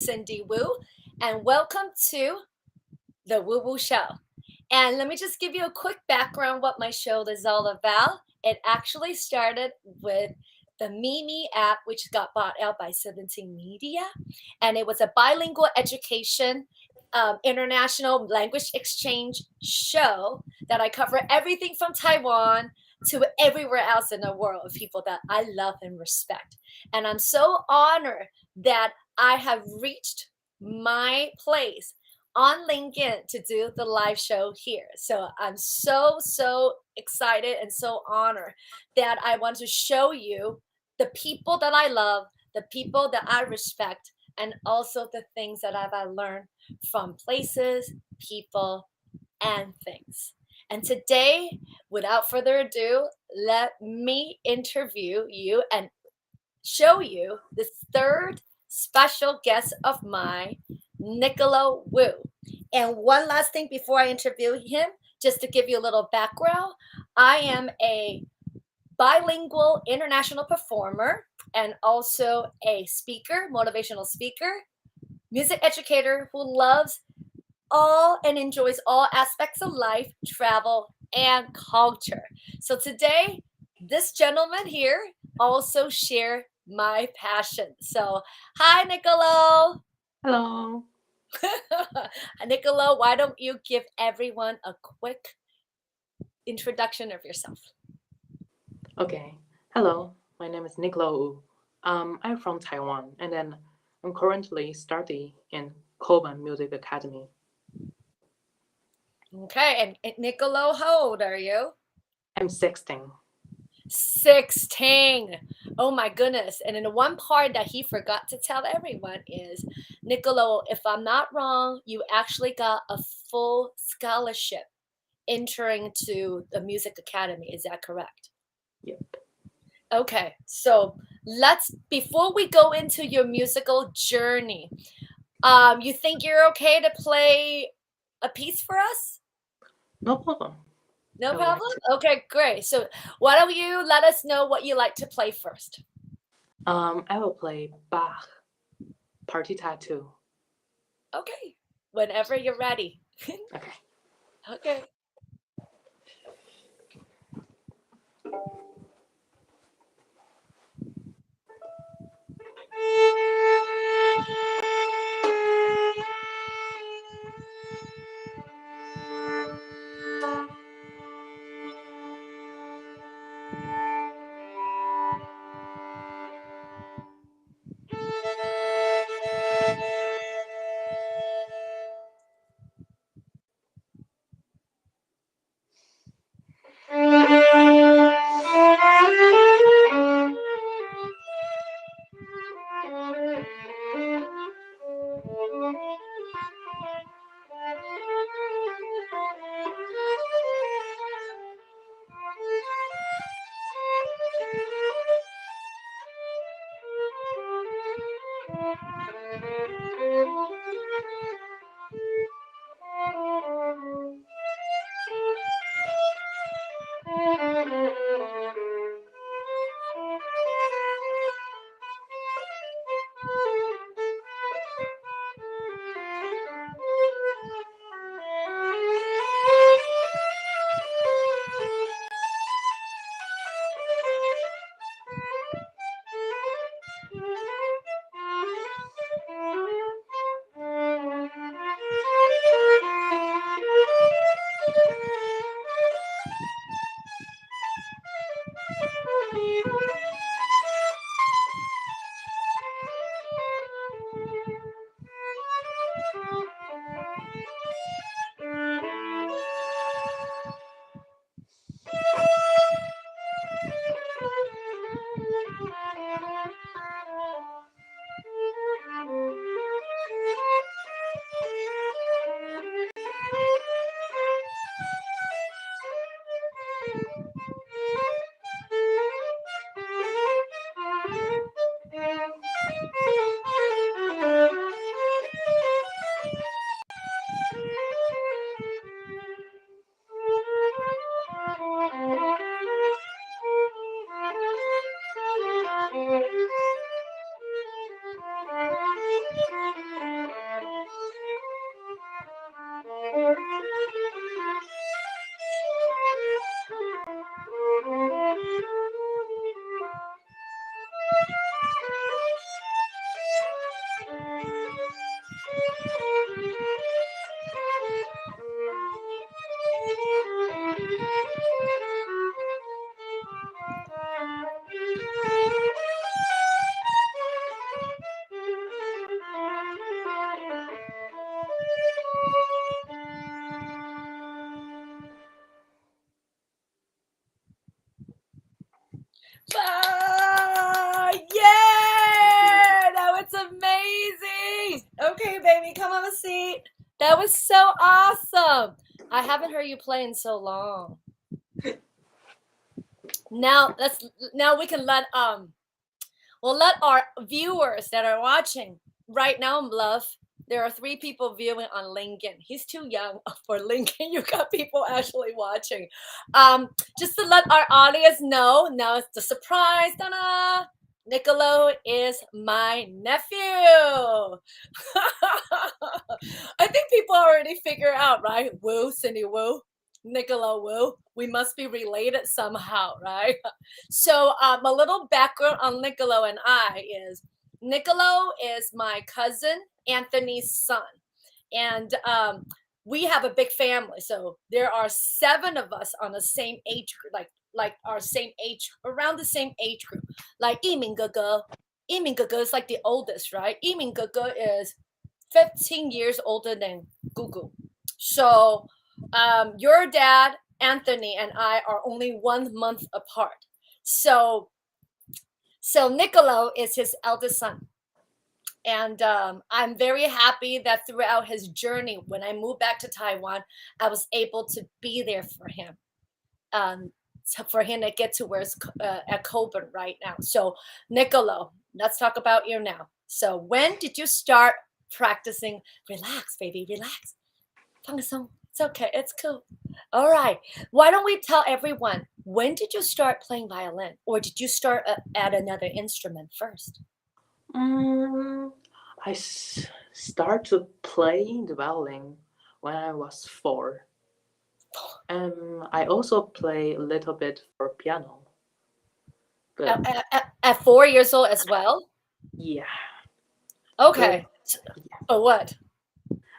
Cindy Wu, and welcome to the WuWu Show. And let me just give you a quick background what my show is all about. It actually started with the Mimi app, which got bought out by 17 Media, and it was a bilingual education international language exchange show that I cover everything from Taiwan to everywhere else in the world of people that I love and respect. And I'm so honored that I have reached my place on LinkedIn to do the live show here. So I'm so excited and so honored that I want to show you the people that I love, the people that I respect, and also the things that I've learned from places, people, and things. And today, without further ado, let me interview you and show you the third special guest of mine, Niccolo Wu. And one last thing before I interview him, just to give you a little background, I am a bilingual international performer and also a speaker, motivational speaker, music educator who loves all and enjoys all aspects of life, travel, and culture. So today, this gentleman here also share my passion. So, hi, Niccolo. Hello. Niccolo, why don't you give everyone a quick introduction of yourself? Okay. Hello, my name is Niccolo Wu. I'm from Taiwan, and then I'm currently studying in Colburn Music Academy. Okay, and Niccolo, how old are you? I'm 16. 16. Oh my goodness. And then the one part that he forgot to tell everyone is, Niccolo, if I'm not wrong, you actually got a full scholarship entering to the music academy. Is that correct? Yep. Okay, so before we go into your musical journey, you think you're okay to play a piece for us? No problem. No problem? Okay, great. So why don't you let us know what you like to play first? I will play Bach, Partita 2. Okay, whenever you're ready. Okay. Okay. Okay, baby, come have a seat. That was so awesome. I haven't heard you play in so long. Now we can let our viewers that are watching right now, love. There are 3 people viewing on LinkedIn. He's too young for LinkedIn. You got people actually watching. Just to let our audience know, now it's the surprise. Ta-da! Niccolo is my nephew. I think people already figure out, right? Wu, Cindy Wu, Niccolo Wu. We must be related somehow, right? So a little background on Niccolo and I is Niccolo is my cousin Anthony's son, and we have a big family. So there are 7 of us on the same age group, like our same age, around the same age group. Like Yiming Gaga is like the oldest, right? Yiming Gaga is 15 years older than Gugu. So your dad, Anthony, and I are only 1 month apart. So Niccolo is his eldest son. And I'm very happy that throughout his journey, when I moved back to Taiwan, I was able to be there for him. For him to get to where it's at Colburn right now. So Niccolo, let's talk about you now. So when did you start practicing? Relax, baby, relax. It's okay, it's cool. All right, why don't we tell everyone, when did you start playing violin? Or did you start at another instrument first? I started to play the violin when I was 4. I also play a little bit for piano. But At 4 years old as well? yeah. Okay. But what?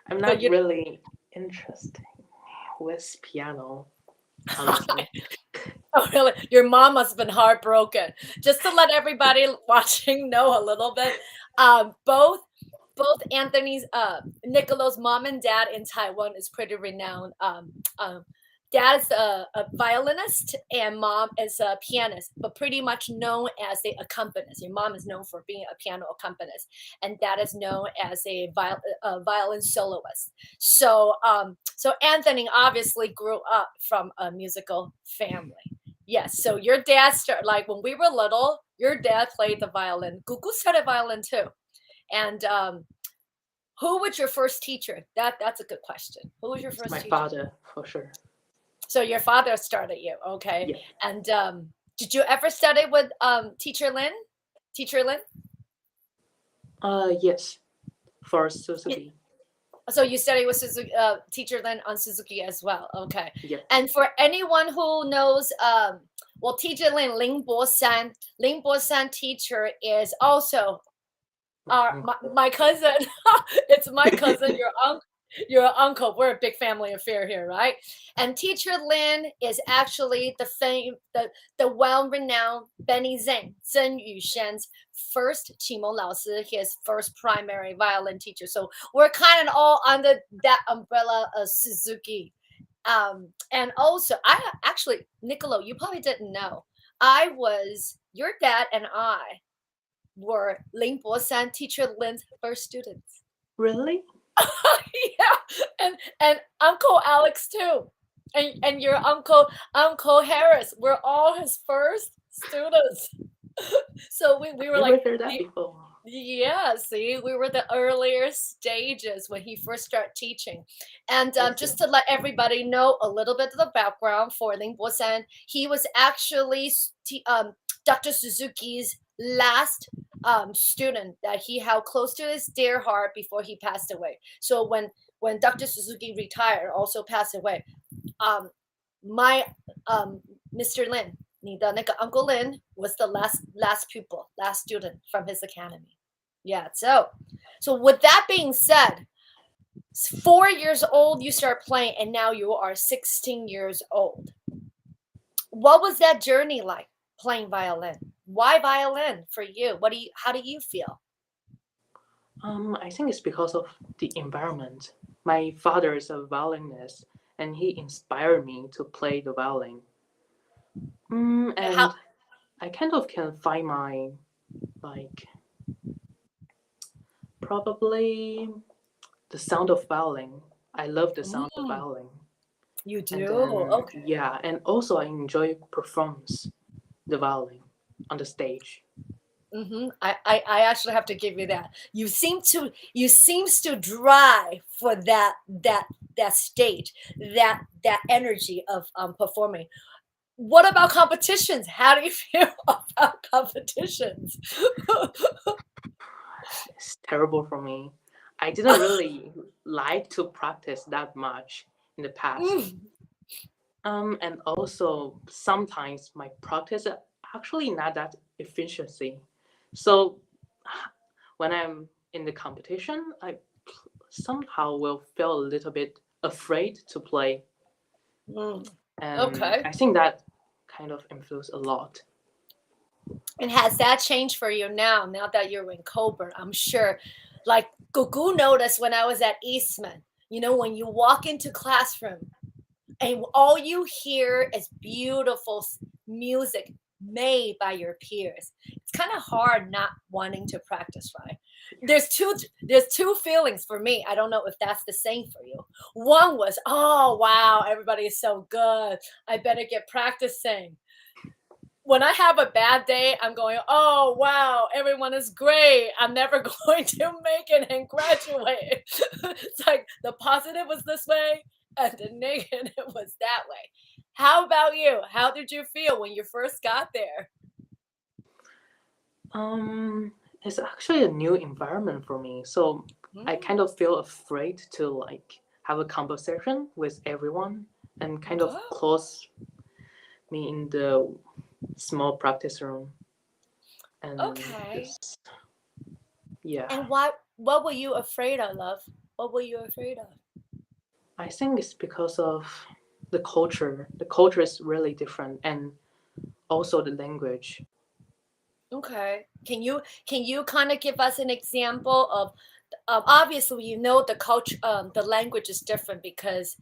I'm not really interested with piano, honestly. Oh, really? Your mom must have been heartbroken. Just to let everybody watching know a little bit, both Anthony's, Niccolo's mom and dad in Taiwan is pretty renowned. Dad is a violinist and mom is a pianist, but pretty much known as the accompanist. Your mom is known for being a piano accompanist, and dad is known as a violin soloist. So Anthony obviously grew up from a musical family. Yes, so your dad started, like when we were little, your dad played the violin. Gugu started violin too. And who was your first teacher? That's a good question. Who was your first teacher? My father, for sure. So your father started you, okay? Yeah. And did you ever study with Teacher Lin? Teacher Lin? Yes, for Suzuki. So you studied with Suzuki, Teacher Lin on Suzuki as well, okay? Yeah. And for anyone who knows, well, Teacher Lin, Ling Bo San teacher is also my cousin. It's my cousin, your uncle. We're a big family affair here, right? And Teacher Lin is actually the well-renowned Benny Zheng Yushen's first 启蒙老师, his first primary violin teacher. So we're kind of all under that umbrella of Suzuki. And also, Niccolo, you probably didn't know, your dad and I were Ling Bo San, Teacher Lin's first students. Really? Yeah, and Uncle Alex too, and your Uncle Harris were all his first students. So we were like, heard that before. Yeah, see, we were the earlier stages when he first started teaching. And just to let everybody know a little bit of the background for Ling Bo San, he was actually Dr. Suzuki's last student that he held close to his dear heart before he passed away. So when Dr. Suzuki retired, also passed away, my Mr. Lin, 你的那个 Uncle Lin was the last pupil, last student from his academy. Yeah, so with that being said, 4 years old you start playing, and now you are 16 years old. What was that journey like, playing violin? Why violin for you? How do you feel? I think it's because of the environment. My father is a violinist, and he inspired me to play the violin. And I kind of can find my Probably the sound of violin. I love the sound of violin. You do? And then, Okay. yeah, and also I enjoy performs the violin on the stage. I actually have to give you that. You seems to drive for that stage, that energy of performing. What about competitions? How do you feel about competitions? It's terrible for me. I didn't really like to practice that much in the past. And also sometimes my practice is actually not that efficiency. So when I'm in the competition, I somehow will feel a little bit afraid to play. And Okay. I think that kind of influenced a lot. And has that changed for you now that you're in Colburn? I'm sure, like Gugu noticed when I was at Eastman, when you walk into classroom and all you hear is beautiful music made by your peers. It's kind of hard not wanting to practice, right? There's two feelings for me. I don't know if that's the same for you. One was, oh wow, everybody is so good. I better get practicing. When I have a bad day, I'm going, oh, wow, everyone is great. I'm never going to make it and graduate. It's like the positive was this way and the negative was that way. How about you? How did you feel when you first got there? It's actually a new environment for me. So I kind of feel afraid to have a conversation with everyone and kind of close me in the small practice room. And okay. Yeah. And what were you afraid of, love? What were you afraid of? I think it's because of the culture. The culture is really different, and also the language. Okay. Can you kind of give us an example of obviously the culture, the language is different because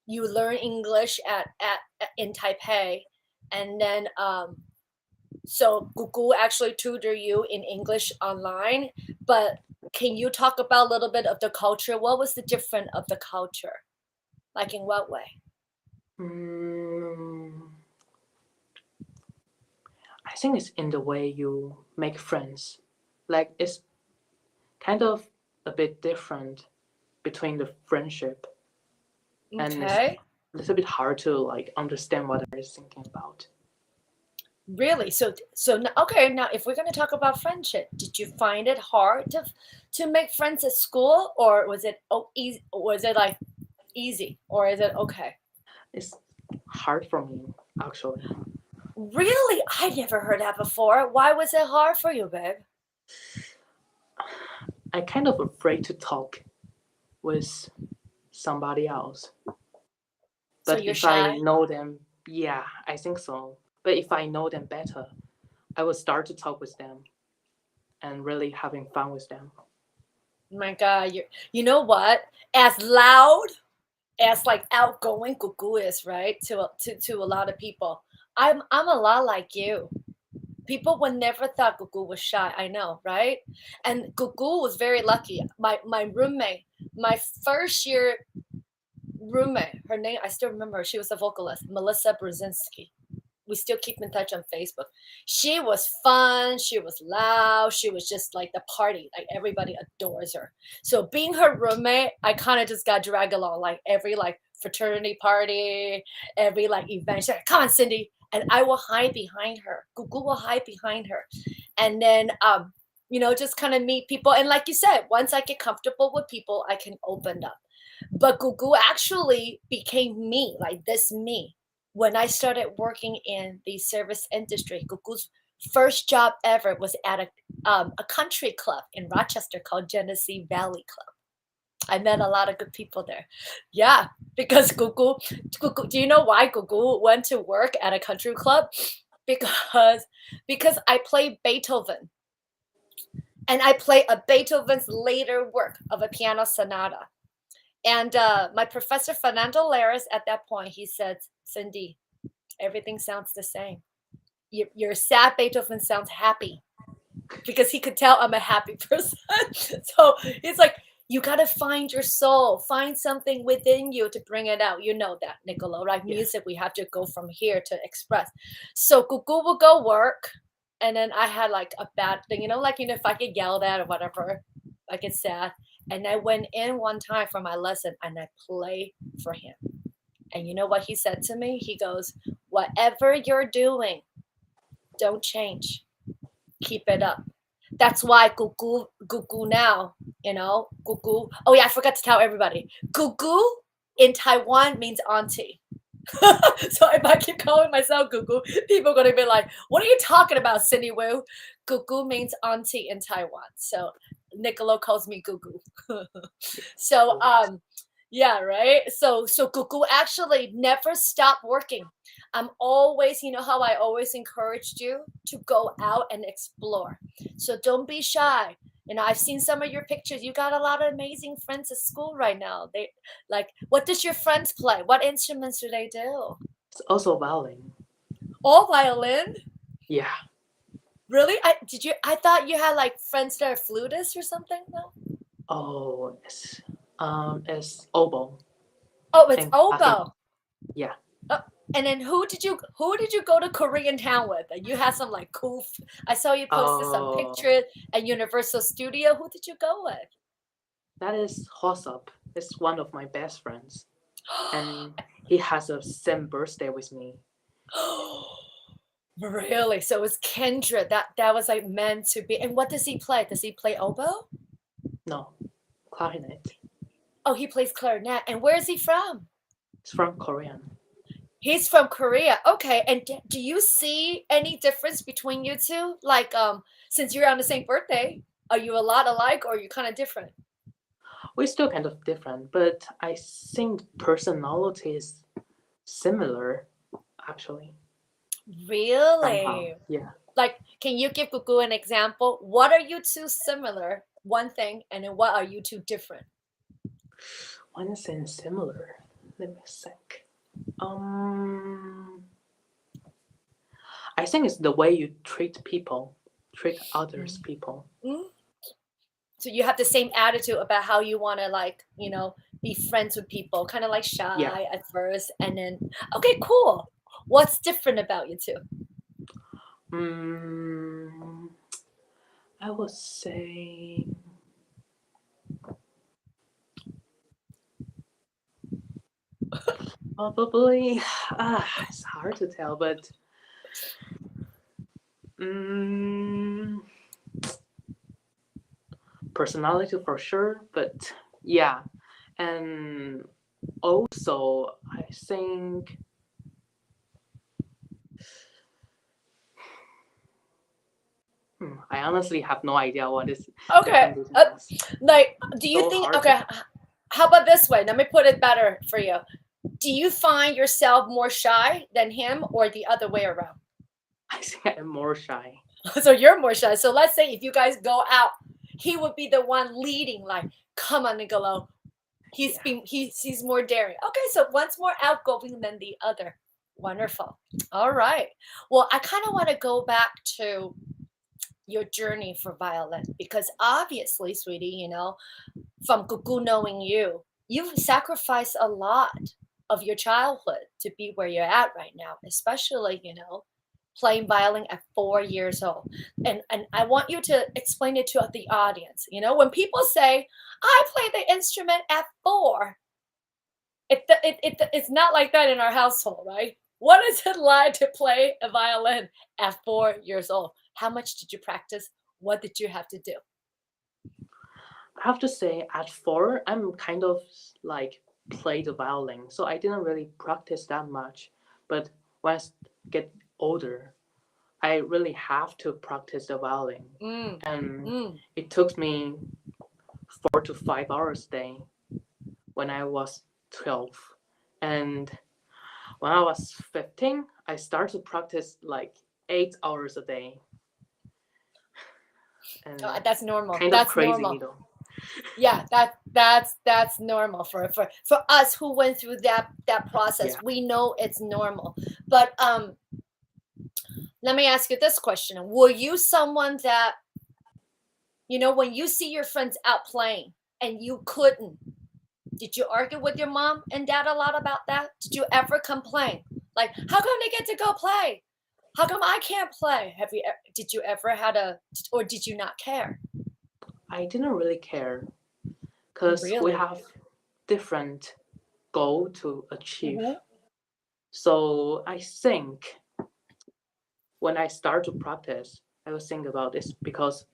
you learn English in Taipei, and then so Google actually tutor you in English online. But can you talk about a little bit of the culture? What was the difference of the culture? Like in what way? I think it's in the way you make friends. Like it's kind of a bit different between the friendship. And it's a little bit hard to understand what I was thinking about. Really? So okay, now if we're going to talk about friendship, did you find it hard to make friends at school, or was it easy? Was it easy, or is it okay? It's hard for me, actually. Really? I never heard that before. Why was it hard for you, babe? I'm kind of afraid to talk with somebody else. But so you're if shy? I know them, yeah, I think so. But if I know them better, I will start to talk with them and really having fun with them. My God, you know what? As loud as outgoing Gugu is, right? To a lot of people, I'm a lot like you. People would never thought Gugu was shy. I know, right? And Gugu was very lucky. My roommate, my first year roommate, her name, I still remember her. She was a vocalist, Melissa Brzezinski. We still keep in touch on Facebook. She was fun. She was loud. She was just like the party. Like everybody adores her. So being her roommate, I kind of just got dragged along every fraternity party, every event. She's like, come on, Cindy. And I will hide behind her. Gugu will hide behind her. And then, just kind of meet people. And like you said, once I get comfortable with people, I can open up. But Gugu actually became me, like this me. When I started working in the service industry, Gugu's first job ever was at a country club in Rochester called Genesee Valley Club. I met a lot of good people there. Yeah, because Gugu, do you know why Gugu went to work at a country club? Because I play Beethoven. And I play a Beethoven's later work of a piano sonata. And my professor, Fernando Lares, at that point, he said, Cindy, everything sounds the same. Your sad Beethoven sounds happy. because he could tell I'm a happy person. So it's like, you got to find your soul, find something within you to bring it out. You know that, Niccolo, right? Yeah. Music, we have to go from here to express. So Gugu will go work. And then I had like a bad thing, if I get yelled at or whatever, I get sad. And I went in one time for my lesson and I play for him. And you know what he said to me? He goes, whatever you're doing, don't change. Keep it up. That's why Gugu now, Gugu. Oh yeah, I forgot to tell everybody. Gugu in Taiwan means auntie. So if I keep calling myself Gugu, people are going to be like, what are you talking about, Cindy Wu? Gugu means auntie in Taiwan. So Niccolo calls me Gugu. So, yeah, right? So Gugu actually never stopped working. I'm always, how I always encouraged you to go out and explore. So don't be shy. I've seen some of your pictures. You got a lot of amazing friends at school right now. They what does your friends play? What instruments do they do? It's also violin. All violin? Yeah. Really? I thought you had like friends that are flutists or something though? Oh, it's oboe. Oh, it's oboe. Yeah. And then who did you go to Korean town with? You had some like cool. I saw you posted some pictures at Universal Studio. Who did you go with? That is Hosop. It's one of my best friends, and he has a same birthday with me. Really? So it was Kendra. That was like meant to be. And what does he play? Does he play oboe? No, clarinet. Oh, he plays clarinet. And where is he from? He's from Korea. He's from Korea. Okay. And do you see any difference between you two? Like, since you're on the same birthday, are you a lot alike or are you kind of different? We're still kind of different, but I think personality is similar, actually. Really? Somehow. Yeah. Like, can you give Gugu an example? What are you two similar? One thing, and then what are you two different? One thing similar. Let me think. I think it's the way you treat others people. Mm-hmm. So you have the same attitude about how you want to be friends with people, kind of like shy at first, and then okay, cool. What's different about you two? I would say probably it's hard to tell, but personality for sure, but yeah. And also I think I honestly have no idea what is okay. Do you think how about this way? Let me put it better for you. Do you find yourself more shy than him or the other way around? I think I'm more shy. So you're more shy. So let's say if you guys go out, he would be the one leading, like, come on, Niccolo. He's more daring. Okay, so one's more outgoing than the other. Wonderful. All right. Well, I kind of want to go back to your journey for violin because obviously, sweetie, from Gugu knowing you've sacrificed a lot of your childhood to be where you're at right now, especially, playing violin at 4 years old. And I want you to explain it to the audience. When people say, I play the instrument at 4, it's not like that in our household, right? What is it like to play a violin at 4 years old? How much did you practice? What did you have to do? I have to say at 4, I'm kind of like play the violin. So I didn't really practice that much. But when I get older, I really have to practice the violin. It took me 4 to 5 hours a day when I was 12. And when I was 15, I started to practice like 8 hours a day. And that's normal. Kind that's of crazy, normal. Yeah, that's normal for us who went through that process. Yeah. We know it's normal. But let me ask you this question. Were you someone that when you see your friends out playing and you couldn't, did you argue with your mom and dad a lot about that? Did you ever complain? Like, how come they get to go play? How come I can't play? Did you ever or did you not care? I didn't really care because we have different goal to achieve. So I think when I start to practice, I will think about this because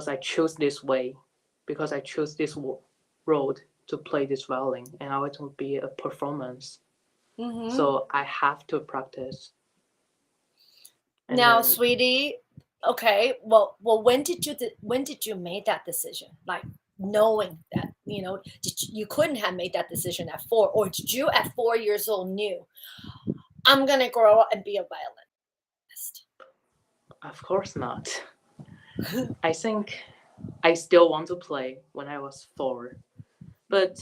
I choose this way, because I choose this road to play this violin, and I want to be a performance. So I have to practice. Now, sweetie, okay. Well, when did you make that decision? Like knowing that you couldn't have made that decision at 4, or did you at 4 years old knew I'm gonna grow up and be a violinist? Of course not. I think I still want to play when I was 4, but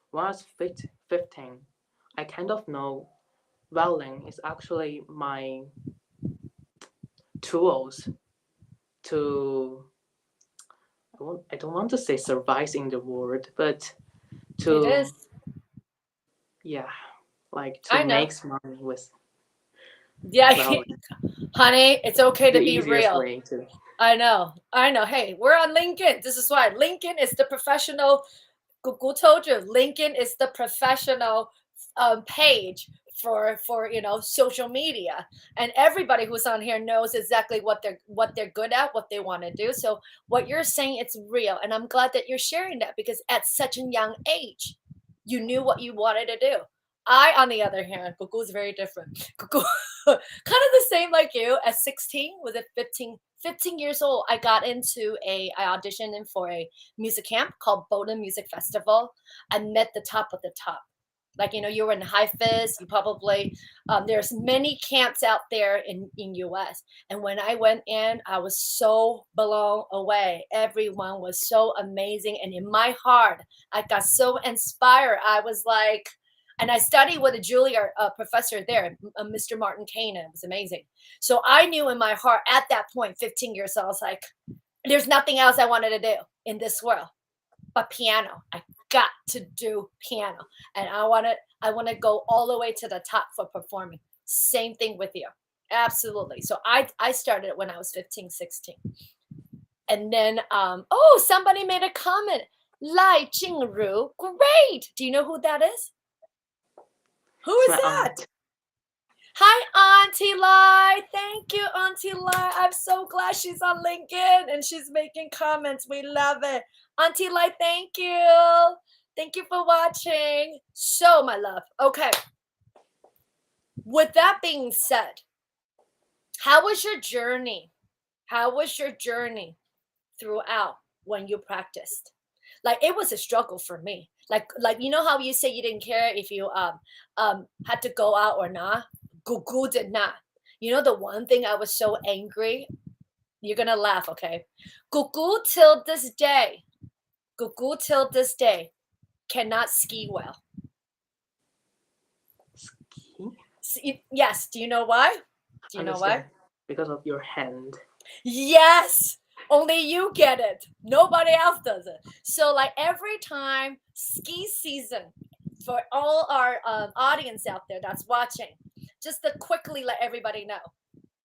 when I was 15, I kind of know violin is actually my tools to, I don't want to say survive in the world, but to, it is. Yeah, like to make money with. Yeah, honey, it's okay to be real. I know. Hey, we're on LinkedIn. This is why LinkedIn is the professional. Google told you LinkedIn is the professional page for social media, and everybody who's on here knows exactly what they're good at, what they want to do. So what you're saying, it's real, and I'm glad that you're sharing that, because at such a young age, you knew what you wanted to do. I, on the other hand, Gugu's very different. Gugu, kind of the same like you. At 16, was it 15 years old, I got into I auditioned in for a music camp called Colburn Music Festival. I met the top of the top. Like, you were in Hi-Fizz, you probably, there's many camps out there in US. And when I went in, I was so blown away. Everyone was so amazing. And in my heart, I got so inspired. I was like, and I studied with a Juilliard professor there, Mr. Martin Kanan. It was amazing. So I knew in my heart at that point, 15 years old, I was like, there's nothing else I wanted to do in this world but piano. I got to do piano. And I want to go all the way to the top for performing. Same thing with you. Absolutely. So I started when I was 15, 16. And then, somebody made a comment. Lai Jingru. Great. Do you know who that is? Who is that? Hi, Auntie Lai. Thank you, Auntie Lai. I'm so glad she's on LinkedIn and she's making comments. We love it. Auntie Lai, thank you. Thank you for watching. So, my love. Okay. With that being said, how was your journey? How was your journey throughout when you practiced? Like, it was a struggle for me. Like how you say you didn't care if you had to go out or not? Gugu did not. The one thing I was so angry, you're gonna laugh, okay? Gugu till this day cannot ski well. Ski? Yes. Do you know why? Because of your hand. Yes. Only you get it. Nobody else does it. So like every time ski season, for all our audience out there that's watching, just to quickly let everybody know.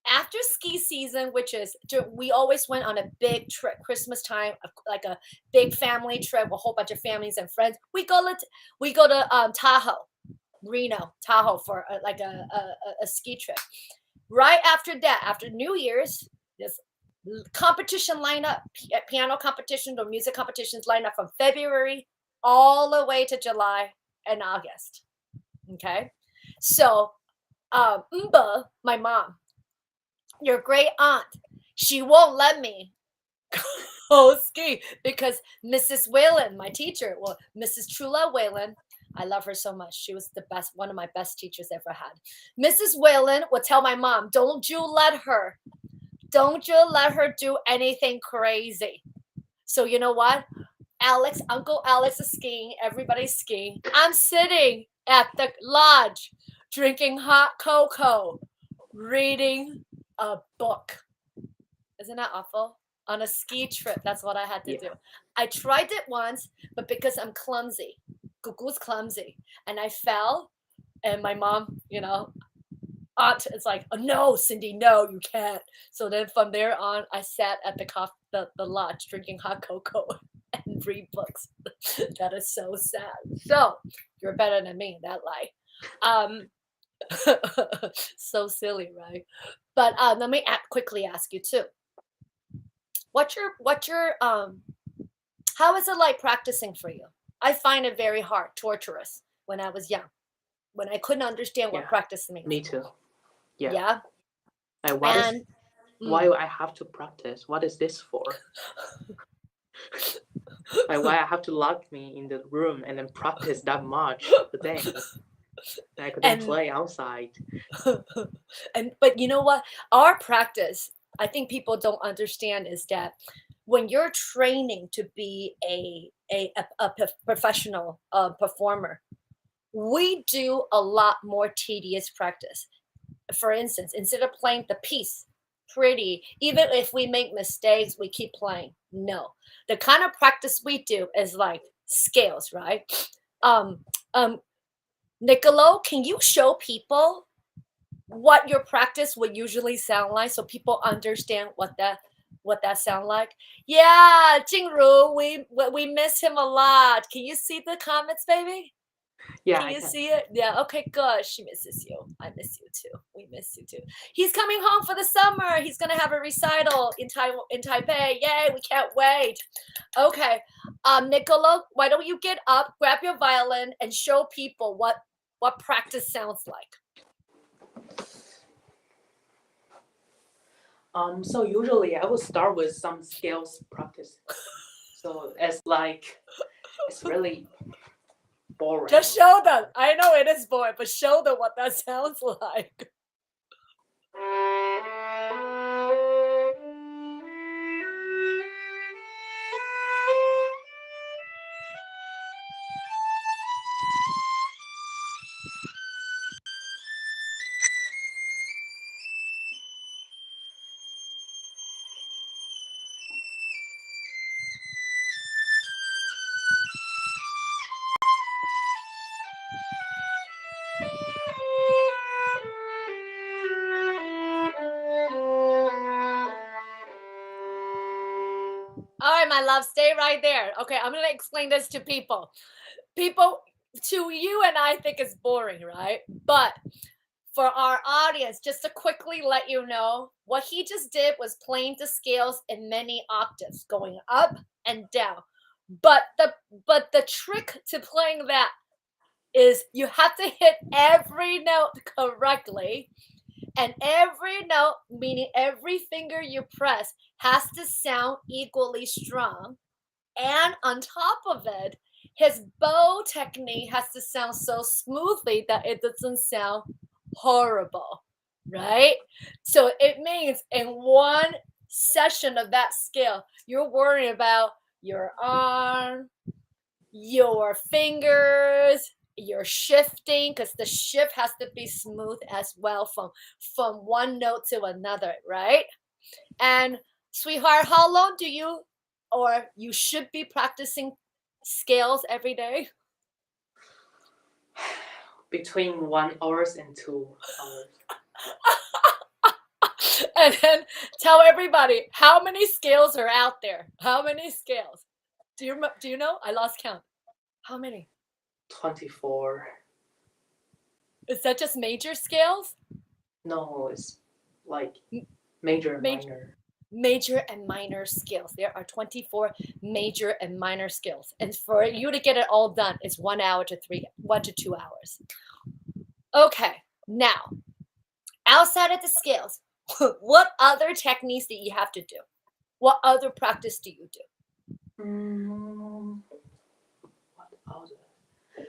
After ski season, which is, we always went on a big trip, Christmas time, like a big family trip, a whole bunch of families and friends. We go to Tahoe, Reno, Tahoe for like a ski trip. Right after that, after New Year's, this competition lineup, piano competitions or music competitions line up from February all the way to July and August. Okay, so Mba, my mom, your great aunt, she won't let me go ski because Mrs. Whalen, my teacher, Mrs. Trula Whalen, I love her so much. She was the best, one of my best teachers ever had. Mrs. Whalen would tell my mom, don't you let her do anything crazy. So you know what? Uncle Alex is skiing. Everybody's skiing. I'm sitting at the lodge, drinking hot cocoa, reading a book. Isn't that awful? On a ski trip, that's what I had to do. I tried it once, but because I'm clumsy, Gugu's clumsy, and I fell, and my mom, aunt is like, oh, no, Cindy, no, you can't. So then from there on, I sat at the lodge drinking hot cocoa and read books. That is so sad. So you're better than me in that lie. So silly, right? But let me quickly ask you too. What's your how is it like practicing for you? I find it very hard, torturous when I was young, when I couldn't understand what practice means. Me too. Yeah. Yeah. Like why I have to practice? What is this for? Like why I have to lock me in the room and then practice that much a day? I couldn't play outside. But you know what? Our practice, I think people don't understand, is that when you're training to be a professional performer, we do a lot more tedious practice. For instance, instead of playing the piece pretty, even if we make mistakes, we keep playing. No, the kind of practice we do is like scales, right? Niccolo, can you show people what your practice would usually sound like so people understand what that sound like? Yeah, Jingru, we miss him a lot. Can you see the comments, baby? Yeah, Can you see it? Yeah, okay, good. She misses you. I miss you too. We miss you too. He's coming home for the summer. He's gonna have a recital in Taipei. Yay, we can't wait. Okay. Niccolo, why don't you get up, grab your violin, and show people what practice sounds like. So usually I will start with some scales practice. So it's really boring. Just show them. I know it is boring, but show them what that sounds like. All right, my love, stay right there. Okay, I'm going to explain this to people. People, to you and I think it's boring, right? But for our audience, just to quickly let you know, what he just did was playing the scales in many octaves, going up and down. But the trick to playing that is you have to hit every note correctly. And every note, meaning every finger you press, has to sound equally strong. And on top of it, his bow technique has to sound so smoothly that it doesn't sound horrible, right? So it means in one session of that scale, you're worrying about your arm, your fingers, you're shifting, because the shift has to be smooth as well from one note to another, right? And sweetheart, how long do you should be practicing scales every day? Between 1 hour and 2 hours. And then tell everybody how many scales are out there. How many scales? Do you know? I lost count. How many? 24. Is that just major scales? No, it's like major and minor. Major and minor scales. There are 24 major and minor scales. And for you to get it all done, it's 1 hour to 2 hours. Okay, now, outside of the scales, what other techniques do you have to do? What other practice do you do? What other?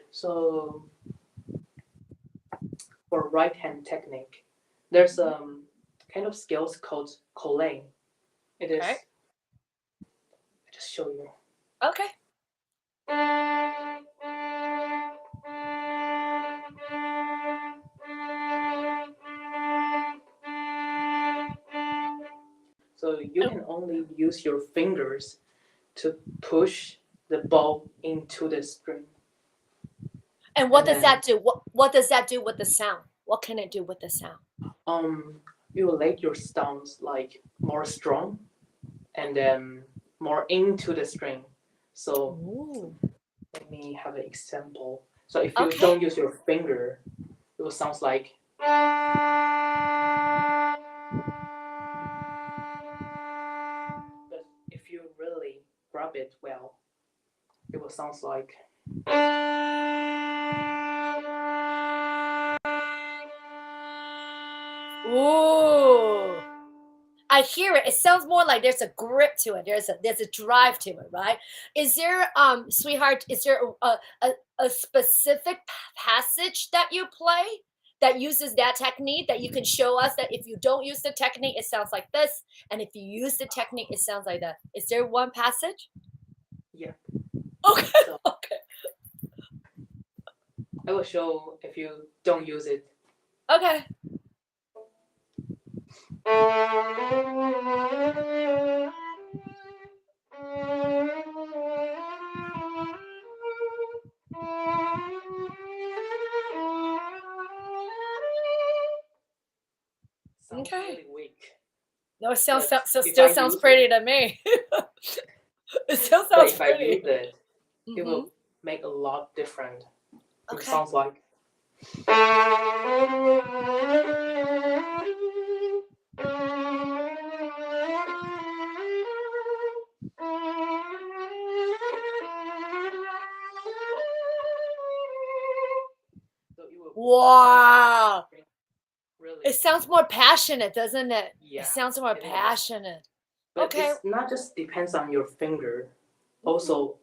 So for right hand technique, there's kind of scales called collane. It is. Okay. I'll just show you. Okay. So you only use your fingers to push the bow into the string. And what does that do? What does that do with the sound? What can it do with the sound? You will make your sounds like more strong and then more into the string. So let me have an example. So if you don't use your finger, it will sound like. But if you really grab it well, it will sound like. Ooh, I hear it. It sounds more like there's a grip to it. There's a drive to it, right? Is there, sweetheart, is there a specific passage that you play that uses that technique that you can show us that if you don't use the technique, it sounds like this, and if you use the technique, it sounds like that? Is there one passage? Yeah. Okay. So, okay. I will show if you don't use it. Okay. Okay. Really weak. No, it still sounds pretty to me. It still sounds pretty. If I use it, it will make a lot different. It sounds like. Wow. Really. It sounds more passionate, doesn't it? Yeah, it sounds more passionate. But okay. It's not just depends on your finger. Also,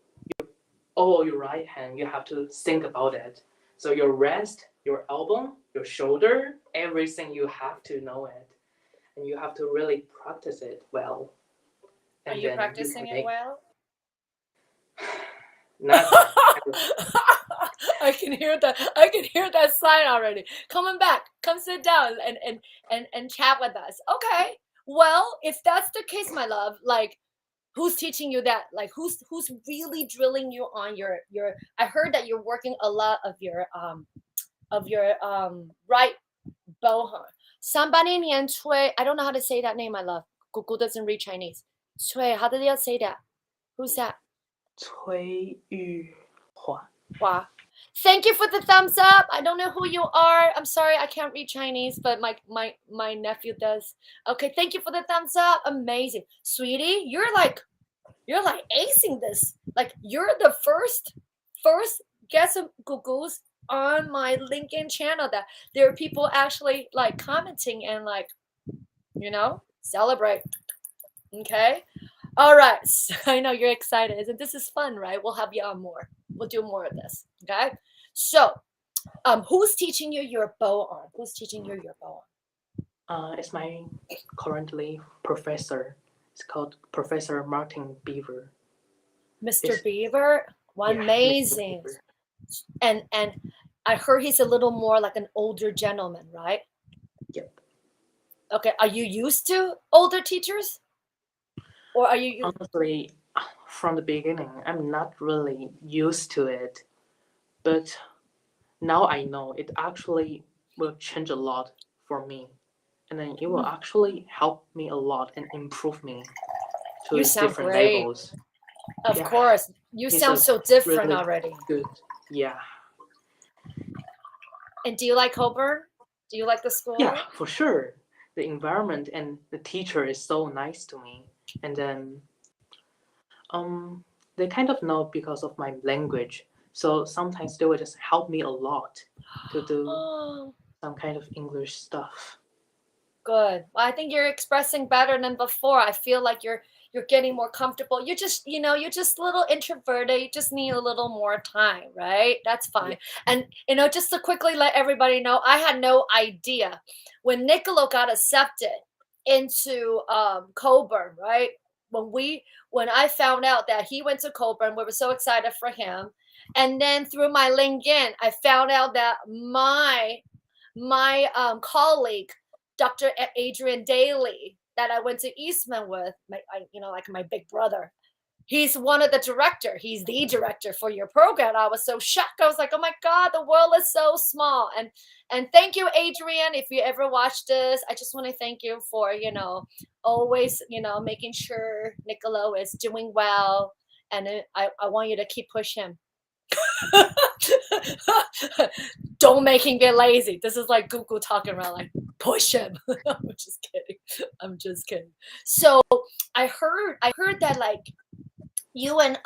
your right hand, you have to think about it. So your wrist, your elbow, your shoulder, everything you have to know it. And you have to really practice it well. Are you practicing it well? Not I can hear that sign already. Coming back, come sit down and chat with us. Okay. Well, if that's the case, my love, like who's teaching you that? Like who's really drilling you on your I heard that you're working a lot of your right bow horn. Somebody nian Cui, I don't know how to say that name, my love. Google doesn't read Chinese. Cui, how did you say that? Who's that? Cui Yu Hua. Wow. Thank you for the thumbs up. I don't know who you are. I'm sorry, I can't read Chinese, but my nephew does. Okay, thank you for the thumbs up. Amazing. Sweetie, you're like acing this. Like you're the first guest of Google's on my LinkedIn channel that there are people actually like commenting and like, celebrate. Okay. All right. So I know you're excited. Isn't this is fun, right? We'll have you on more. We'll do more of this. Okay. So, who's teaching you your bow arm? Who's teaching you your bow arm? It's my currently professor. It's called Professor Martin Beaver. Mr. Beaver? Well, yeah, amazing. And I heard he's a little more like an older gentleman, right? Yep. Okay. Are you used to older teachers? Or are you honestly, from the beginning, I'm not really used to it. But now I know it actually will change a lot for me. And then it will actually help me a lot and improve me to different levels. Of course. You sound so different really already. Good. Yeah. And do you like Colburn? Do you like the school? Yeah, for sure. The environment and the teacher is so nice to me. And then they kind of know because of my language. So sometimes they will just help me a lot to do some kind of English stuff. Good. Well, I think you're expressing better than before. I feel like you're getting more comfortable. You're just, you're just a little introverted. You just need a little more time, right? That's fine. Yeah. And, just to quickly let everybody know, I had no idea when Niccolo got accepted into Colburn, right? When I found out that he went to Colburn, we were so excited for him. And then through my LinkedIn, I found out that my colleague, Dr. Adrian Daly, that I went to Eastman with, like my big brother, he's one of the director. He's the director for your program. I was so shocked. I was like, oh my God, the world is so small. And thank you, Adrian. If you ever watch this, I just want to thank you for, always, making sure Niccolo is doing well. And I want you to keep pushing. Don't make him get lazy. This is like Google talking around, like, push him. I'm just kidding. So I heard that like you and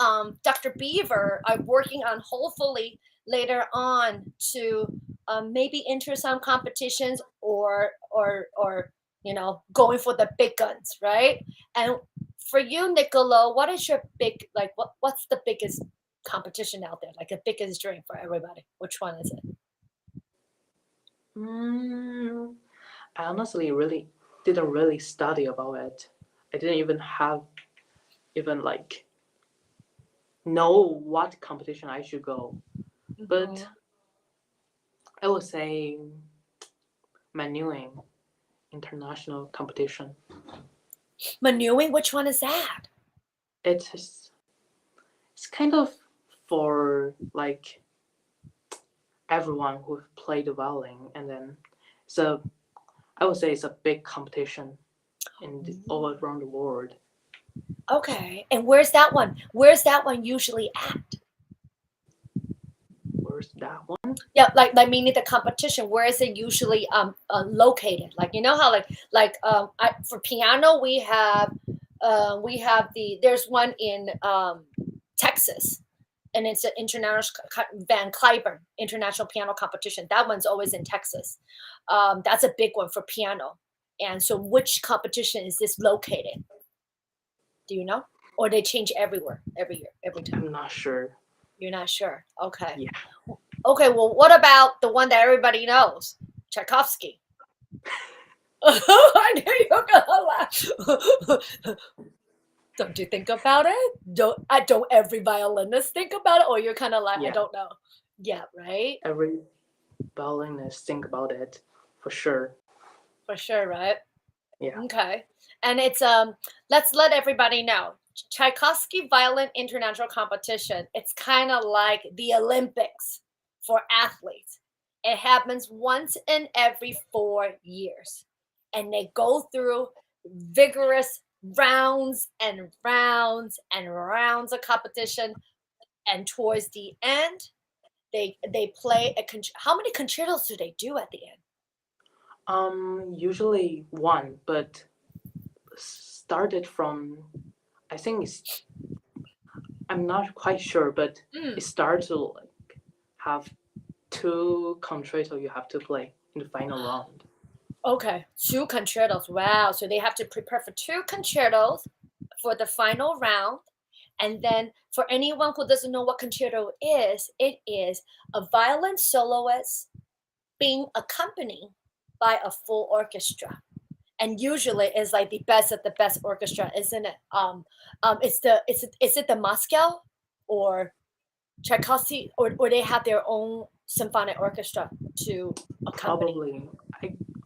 Dr. Beaver are working on, hopefully later on, to maybe enter some competitions or going for the big guns, right? And for you, Niccolo, what is your big, like, what's the biggest competition out there, like the biggest dream for everybody? Which one is it? I honestly didn't really study about it. I didn't even know what competition I should go. But I would say manuing international competition. Manuing, which one is that? It's kind of for like everyone who played the violin, and then I would say it's a big competition all around the world. Okay, and where's that one? Where's that one usually at? Where's that one? Yeah, like meaning the competition. Where is it usually located? Like, you know how for piano we have there's one in Texas, and it's an international Van Cliburn International Piano Competition. That one's always in Texas. That's a big one for piano. And so, which competition is this located? Do you know? Or they change everywhere, every year, every time? I'm not sure. You're not sure? Okay. Yeah. Okay, well, what about the one that everybody knows? Tchaikovsky. I knew you were gonna laugh. Don't you think about it? Don't every violinist think about it? Or you're kind of like, I don't know. Yeah, right? Every violinist think about it, for sure. For sure, right? Yeah. Okay. And it's let's let everybody know. Tchaikovsky Violin International Competition. It's kind of like the Olympics for athletes. It happens once in every 4 years. And they go through vigorous rounds and rounds and rounds of competition. And towards the end, they play how many concertos do they do at the end? Usually one, but started from, I think I'm not quite sure, but it starts to like have 2 concertos you have to play in the final round. Okay, 2 concertos. Wow. So they have to prepare for 2 concertos for the final round. And then for anyone who doesn't know what concerto is, it is a violin soloist being accompanied by a full orchestra. And usually it's like the best of the best orchestra, isn't it? Is it the Moscow or Tchaikovsky, or they have their own symphonic orchestra to accompany? Probably.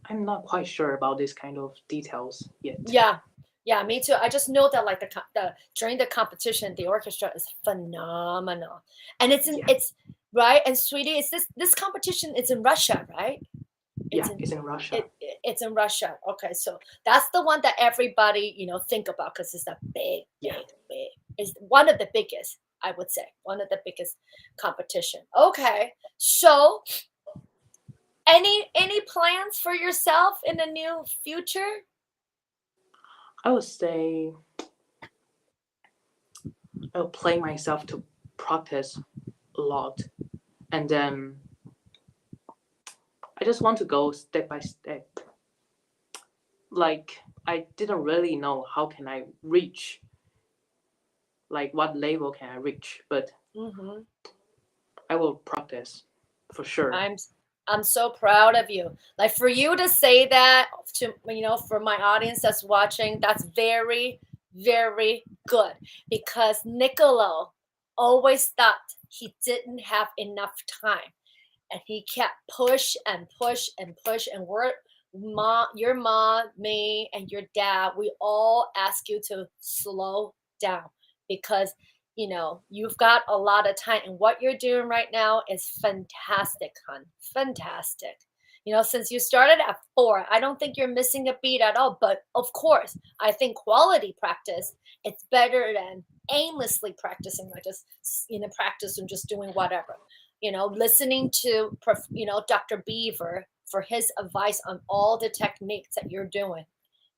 I'm not quite sure about this kind of details yet. Yeah, me too. I just know that like the during the competition, the orchestra is phenomenal, and it's right. And sweetie, it's this competition. It's in Russia, right? It's in Russia. It's in Russia. Okay, so that's the one that everybody think about, because it's a big. It's one of the biggest, I would say, one of the biggest competition. Okay, so any plans for yourself in the near future? I would say I'll play myself to practice a lot, and then I just want to go step by step. Like, I didn't really know how can I reach, like what level can I reach, but I will practice for sure. I'm so proud of you. Like, for you to say that to, for my audience that's watching, that's very, very good, because Niccolo always thought he didn't have enough time, and he kept push and push and push, and your mom, me, and your dad, we all ask you to slow down because you've got a lot of time, and what you're doing right now is fantastic, hon. Fantastic. Since you started at 4, I don't think you're missing a beat at all. But of course, I think quality practice, it's better than aimlessly practicing, like just practice and just doing whatever. Listening to Dr. Beaver for his advice on all the techniques that you're doing.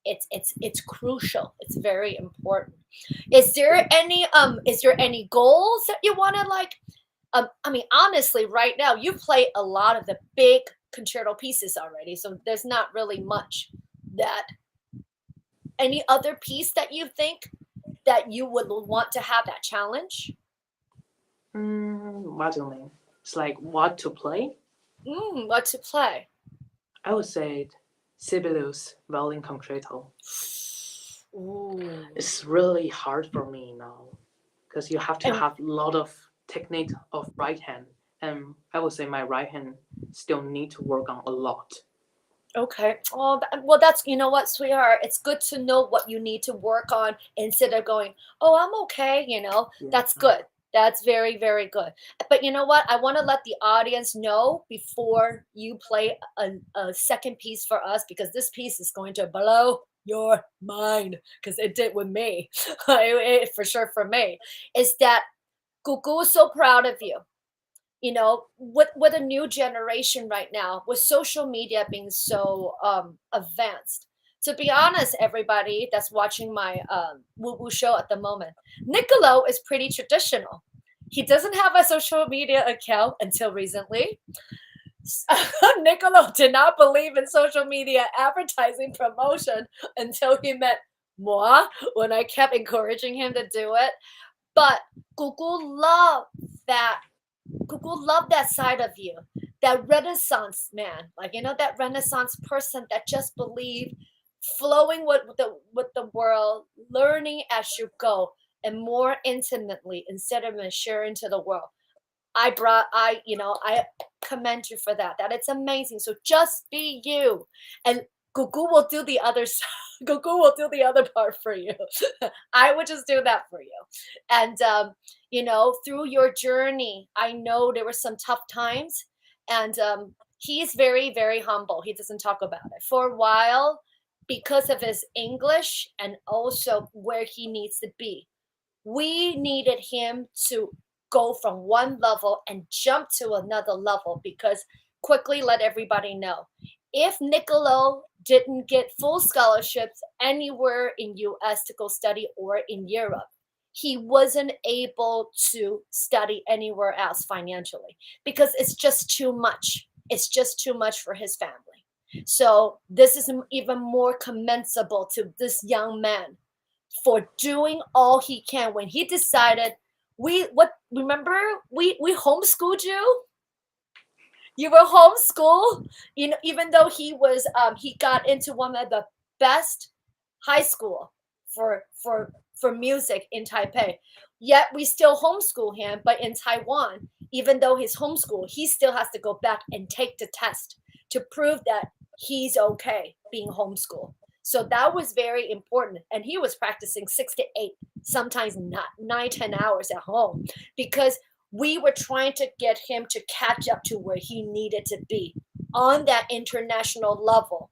It's crucial. It's very important. Is there any goals that you want to honestly, right now you play a lot of the big concerto pieces already, so there's not really much that any other piece that you think that you would want to have that challenge? What do you mean? It's like what to play? What to play? I would say Sibelius violin concerto. Ooh. It's really hard for me now because you have to have a lot of technique of right hand, and I would say my right hand still need to work on a lot. Okay. Oh, well, that's, what, sweetheart, it's good to know what you need to work on instead of going, oh, I'm okay. Yeah. That's good. That's very, very good. But you know what? I want to let the audience know before you play a second piece for us, because this piece is going to blow your mind, because it did with me. For sure for me. Is that WuWu is so proud of you. With a new generation right now, with social media being so advanced. To be honest, everybody that's watching my WuWu show at the moment, Niccolo is pretty traditional. He doesn't have a social media account until recently. Niccolo did not believe in social media advertising promotion until he met moi, when I kept encouraging him to do it. But WuWu loved that side of you, that Renaissance man, that Renaissance person that just believed, flowing with the world, learning as you go, and more intimately instead of sharing to the world. I commend you for that. That it's amazing. So just be you, and WuWu will do the other side. WuWu will do the other part for you. I would just do that for you. And through your journey, I know there were some tough times, and he's very, very humble. He doesn't talk about it for a while because of his English and also where he needs to be. We needed him to go from one level and jump to another level, because quickly let everybody know, if Niccolo didn't get full scholarships anywhere in US to go study or in Europe, he wasn't able to study anywhere else financially, because it's just too much. It's just too much for his family. So this is even more commendable to this young man for doing all he can. When he decided, remember we homeschooled you? You were homeschooled, even though he got into one of the best high school for music in Taipei. Yet we still homeschool him, but in Taiwan, even though he's homeschooled, he still has to go back and take the test to prove that he's okay being homeschooled. So that was very important. And he was practicing 6 to 8, sometimes not 9-10 hours at home, because we were trying to get him to catch up to where he needed to be on that international level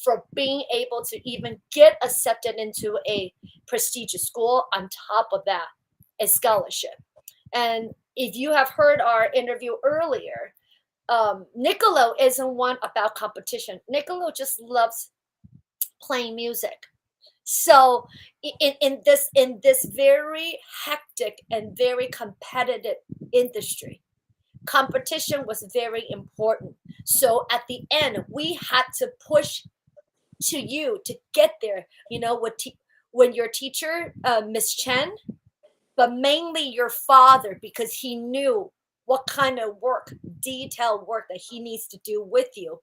for being able to even get accepted into a prestigious school. On top of that, a scholarship. And if you have heard our interview earlier, Niccolo isn't one about competition. Niccolo just loves playing music. So in this very hectic and very competitive industry, competition was very important. So at the end, we had to push to you to get there, when your teacher, Miss Chen, but mainly your father, because he knew what kind of detailed work that he needs to do with you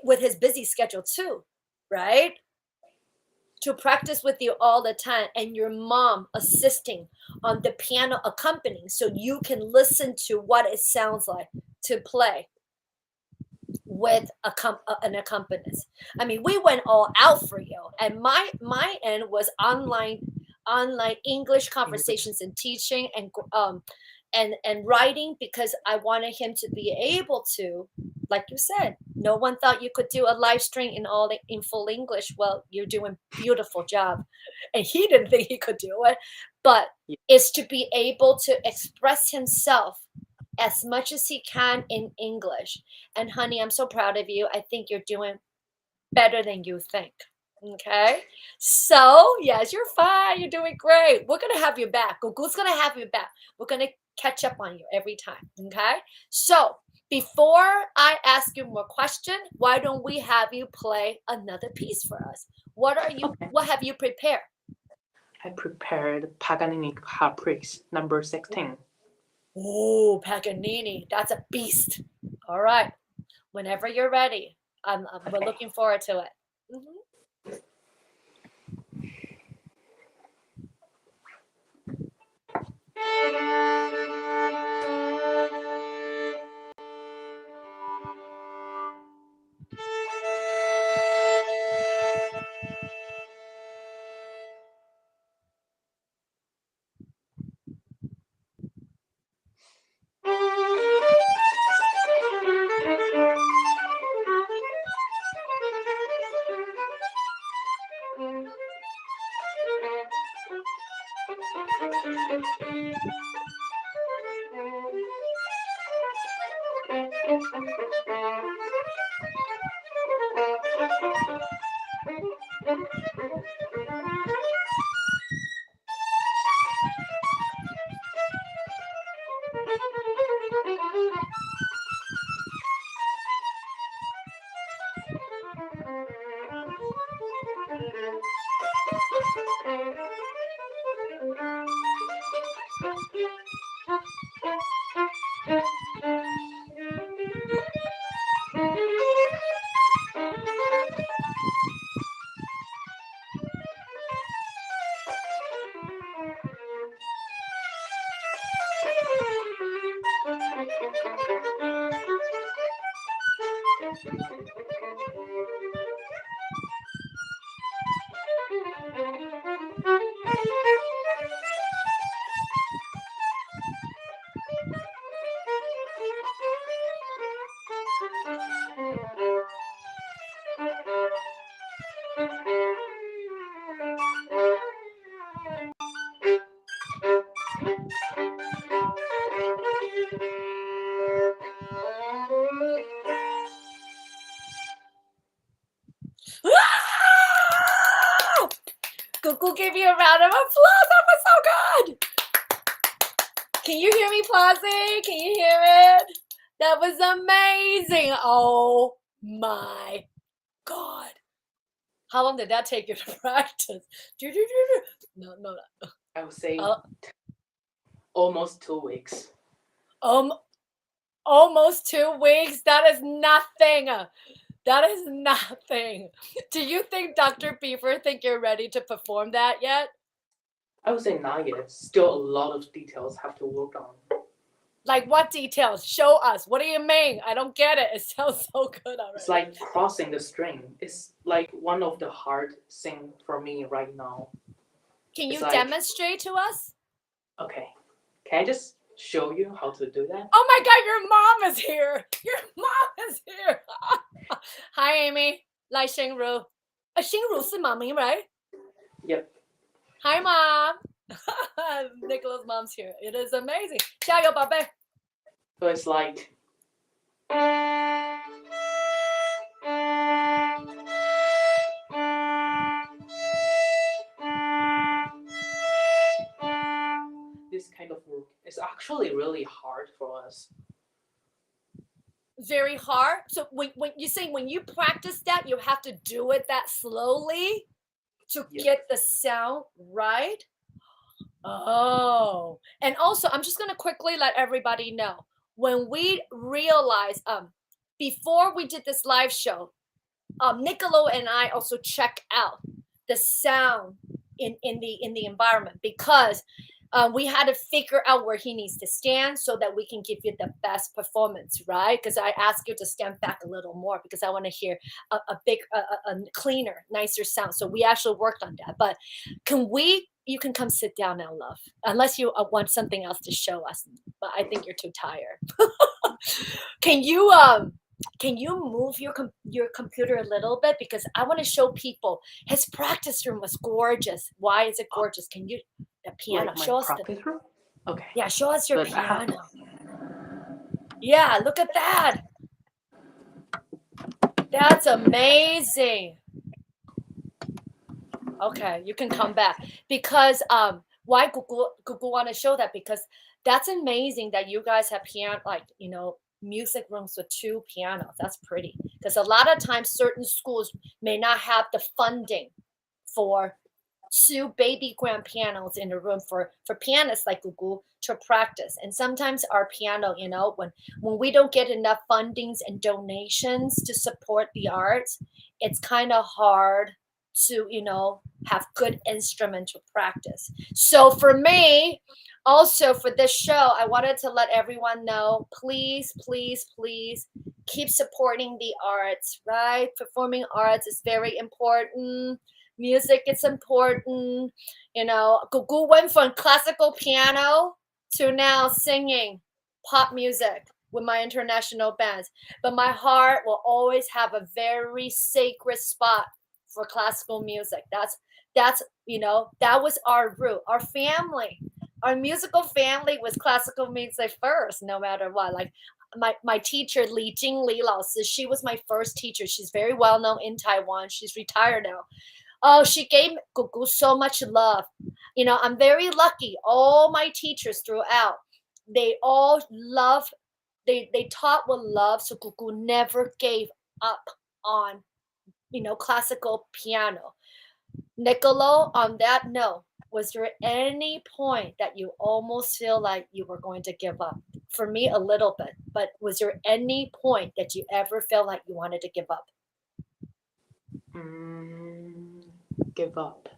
with his busy schedule too, right? To practice with you all the time, and your mom assisting on the piano accompanying so you can listen to what it sounds like to play. with an accompanist. I mean, we went all out for you, and my end was online English conversations and teaching and writing, because I wanted him to be able to, like you said, no one thought you could do a live stream in full English. Well, you're doing a beautiful job, and he didn't think he could do it, but it's to be able to express himself as much as he can in English. And honey, I'm so proud of you. I think you're doing better than you think. Okay, so yes, you're fine. You're doing great. We're gonna have you back. Gugu's gonna have you back. We're gonna catch up on you every time. Okay, so before I ask you more questions, why don't we have you play another piece for us? What have you prepared? I prepared Paganini Caprice number 16. Oh, Paganini, that's a beast. All right, whenever you're ready, we're looking forward to it. Gugu give you a round of applause. That was so good. Can you hear me pausing? Can you hear it? That was amazing. Oh my God. How long did that take you to practice? No. I would say almost 2 weeks. Almost 2 weeks? That is nothing. That is nothing. Do you think Dr. Beaver think you're ready to perform that yet? I would say not yet. Still a lot of details have to work on. Like what details? Show us. What do you mean? I don't get it. It sounds so good already. It's like crossing the string. It's like one of the hard things for me right now. Can you demonstrate to us? Okay. Can I just show you how to do that? Oh my God, your mom is here. Your mom is here. Hi, Amy. 来心如. Xingru is mommy, right? Yep. Hi, Mom. Niccolo's mom's here. It is amazing. 加油, 宝贝. So it's like this kind of work is actually really hard for us. Very hard. So when you say when you practice that, you have to do it that slowly to get the sound right. Oh, and also I'm just gonna quickly let everybody know, when we realized before we did this live show, Niccolo and I also check out the sound in the environment, because we had to figure out where he needs to stand so that we can give you the best performance, right? Because I asked you to stand back a little more because I want to hear a cleaner, nicer sound. So we actually worked on that. But you can come sit down now, love, unless you want something else to show us. But I think you're too tired. Can you move your computer a little bit? Because I want to show people his practice room was gorgeous. Why is it gorgeous? Can you, the piano, Like show us practice room? Okay. Yeah, show us your But piano. Yeah, look at that. That's amazing. Okay, you can come back. Because why Google want to show that? Because that's amazing that you guys have piano, like, music rooms with 2 pianos. That's pretty. Because a lot of times certain schools may not have the funding for 2 baby grand pianos in the room for pianists like Gugu to practice. And sometimes our piano, when we don't get enough fundings and donations to support the arts, it's kind of hard to, have good instrument to practice. So for me, also for this show, I wanted to let everyone know, please, please, please keep supporting the arts, right? Performing arts is very important. Music is important. Gugu went from classical piano to now singing pop music with my international bands. But my heart will always have a very sacred spot for classical music. That was our root. Our family, our musical family was classical music first, no matter what. Like my teacher, Li Jingli Lao Si, she was my first teacher. She's very well known in Taiwan. She's retired now. Oh, she gave Gugu so much love. I'm very lucky. All my teachers throughout, they all love, they taught with love. So Gugu never gave up on, classical piano. Niccolo, on that note, was there any point that you almost feel like you were going to give up? For me, a little bit. But was there any point that you ever felt like you wanted to give up? Give up.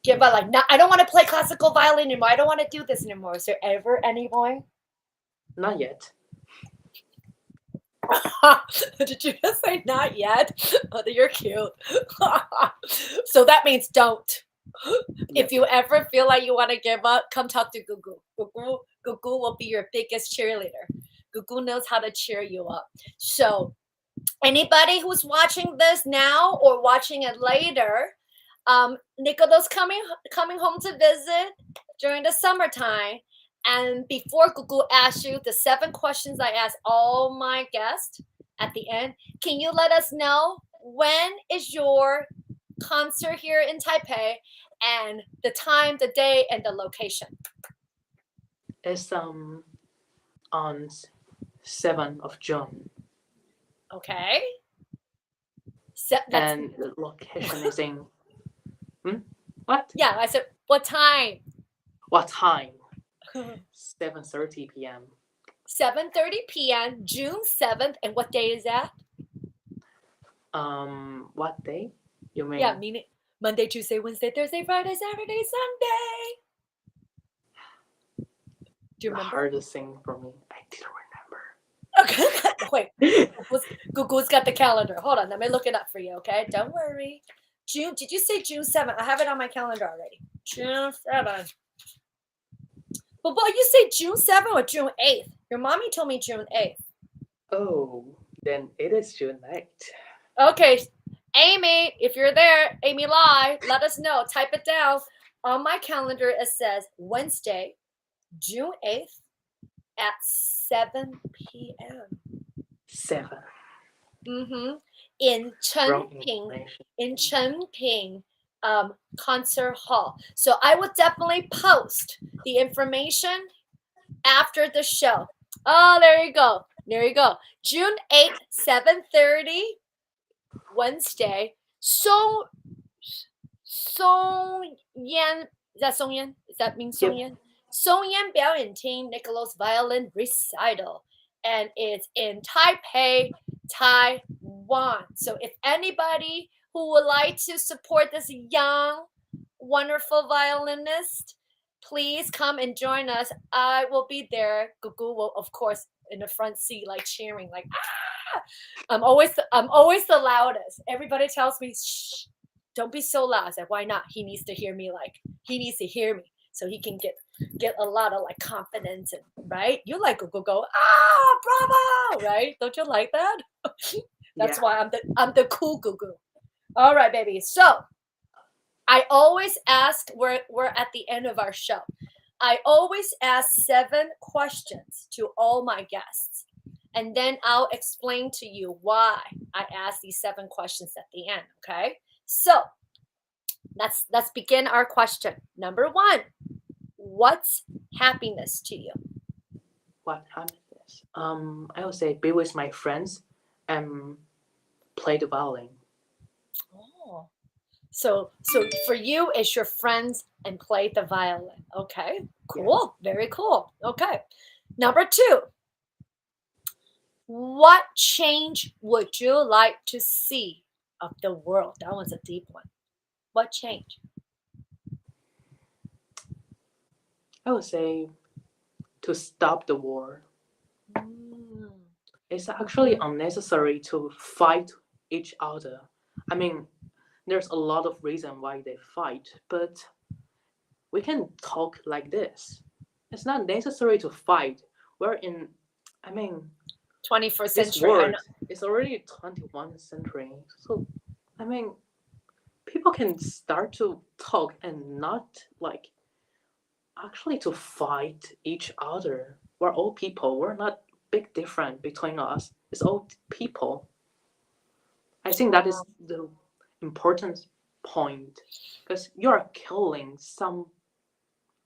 Give up, like, no, I don't want to play classical violin anymore. I don't want to do this anymore. Is there ever any point? Not yet. Did you just say not yet? Oh, you're cute. So that means don't. Yep. If you ever feel like you want to give up, come talk to Gugu. Gugu will be your biggest cheerleader. Gugu knows how to cheer you up. So anybody who's watching this now or watching it later, Niccolo's coming home to visit during the summertime. And before Gugu asks you the 7 questions I ask all my guests at the end, can you let us know when is your concert here in Taipei and the time, the day, and the location? It's on 7th of June. Okay. And the location is in what? Yeah, I said what time? What time? 7:30 p.m. 7:30 p.m. June 7th. And what day is that? What day? You mean? Yeah, meaning Monday, Tuesday, Wednesday, Thursday, Friday, Saturday, Sunday. Do you remember? The hardest thing for me, I didn't remember. Okay, wait. Gugu's got the calendar. Hold on, let me look it up for you, okay? Don't worry. June, did you say June 7th? I have it on my calendar already. June 7th. But what, you say June 7th or June 8th? Your mommy told me June 8th. Oh, then it is June 8th. Okay, Amy, if you're there, Amy Lai, let us know. Type it down. On my calendar, it says Wednesday, June 8th at 7 p.m. 7. In Chenping concert hall. So I will definitely post the information after the show. Oh, there you go. There you go. June 8th, 7:30, Wednesday. Song Yan. Is that Song Yan? Does that mean Song Yan? Song Yan 表演厅 Niccolo's violin recital. And it's in Taipei, Taiwan. So if anybody who would like to support this young, wonderful violinist, please come and join us. I will be there. Gugu will, of course, in the front seat, like cheering, like ah! I'm always the loudest. Everybody tells me, shh, don't be so loud. I said, why not? He needs to hear me. He needs to hear me so he can get a lot of confidence and right. You like Gugu go bravo, right? Don't you like that? That's why I'm the cool Gugu. All right, baby. So I always ask, we're at the end of our show. I always ask 7 questions to all my guests. And then I'll explain to you why I ask these 7 questions at the end, okay? So let's begin our question. Number 1, what's happiness to you? What happiness? I would say be with my friends and play the violin. Oh. So for you, it's your friends and play the violin. Okay, cool. Yes. Very cool. Okay. Number 2, what change would you like to see of the world? That one's a deep one. What change? I would say to stop the war. It's actually unnecessary to fight each other. I mean, there's a lot of reason why they fight, but we can talk like this. It's not necessary to fight. We're in, 21st century. World, it's already 21st century. So, people can start to talk and not actually to fight each other. We're all people. We're not big difference between us. It's all people. I think that is the important point, because you're killing some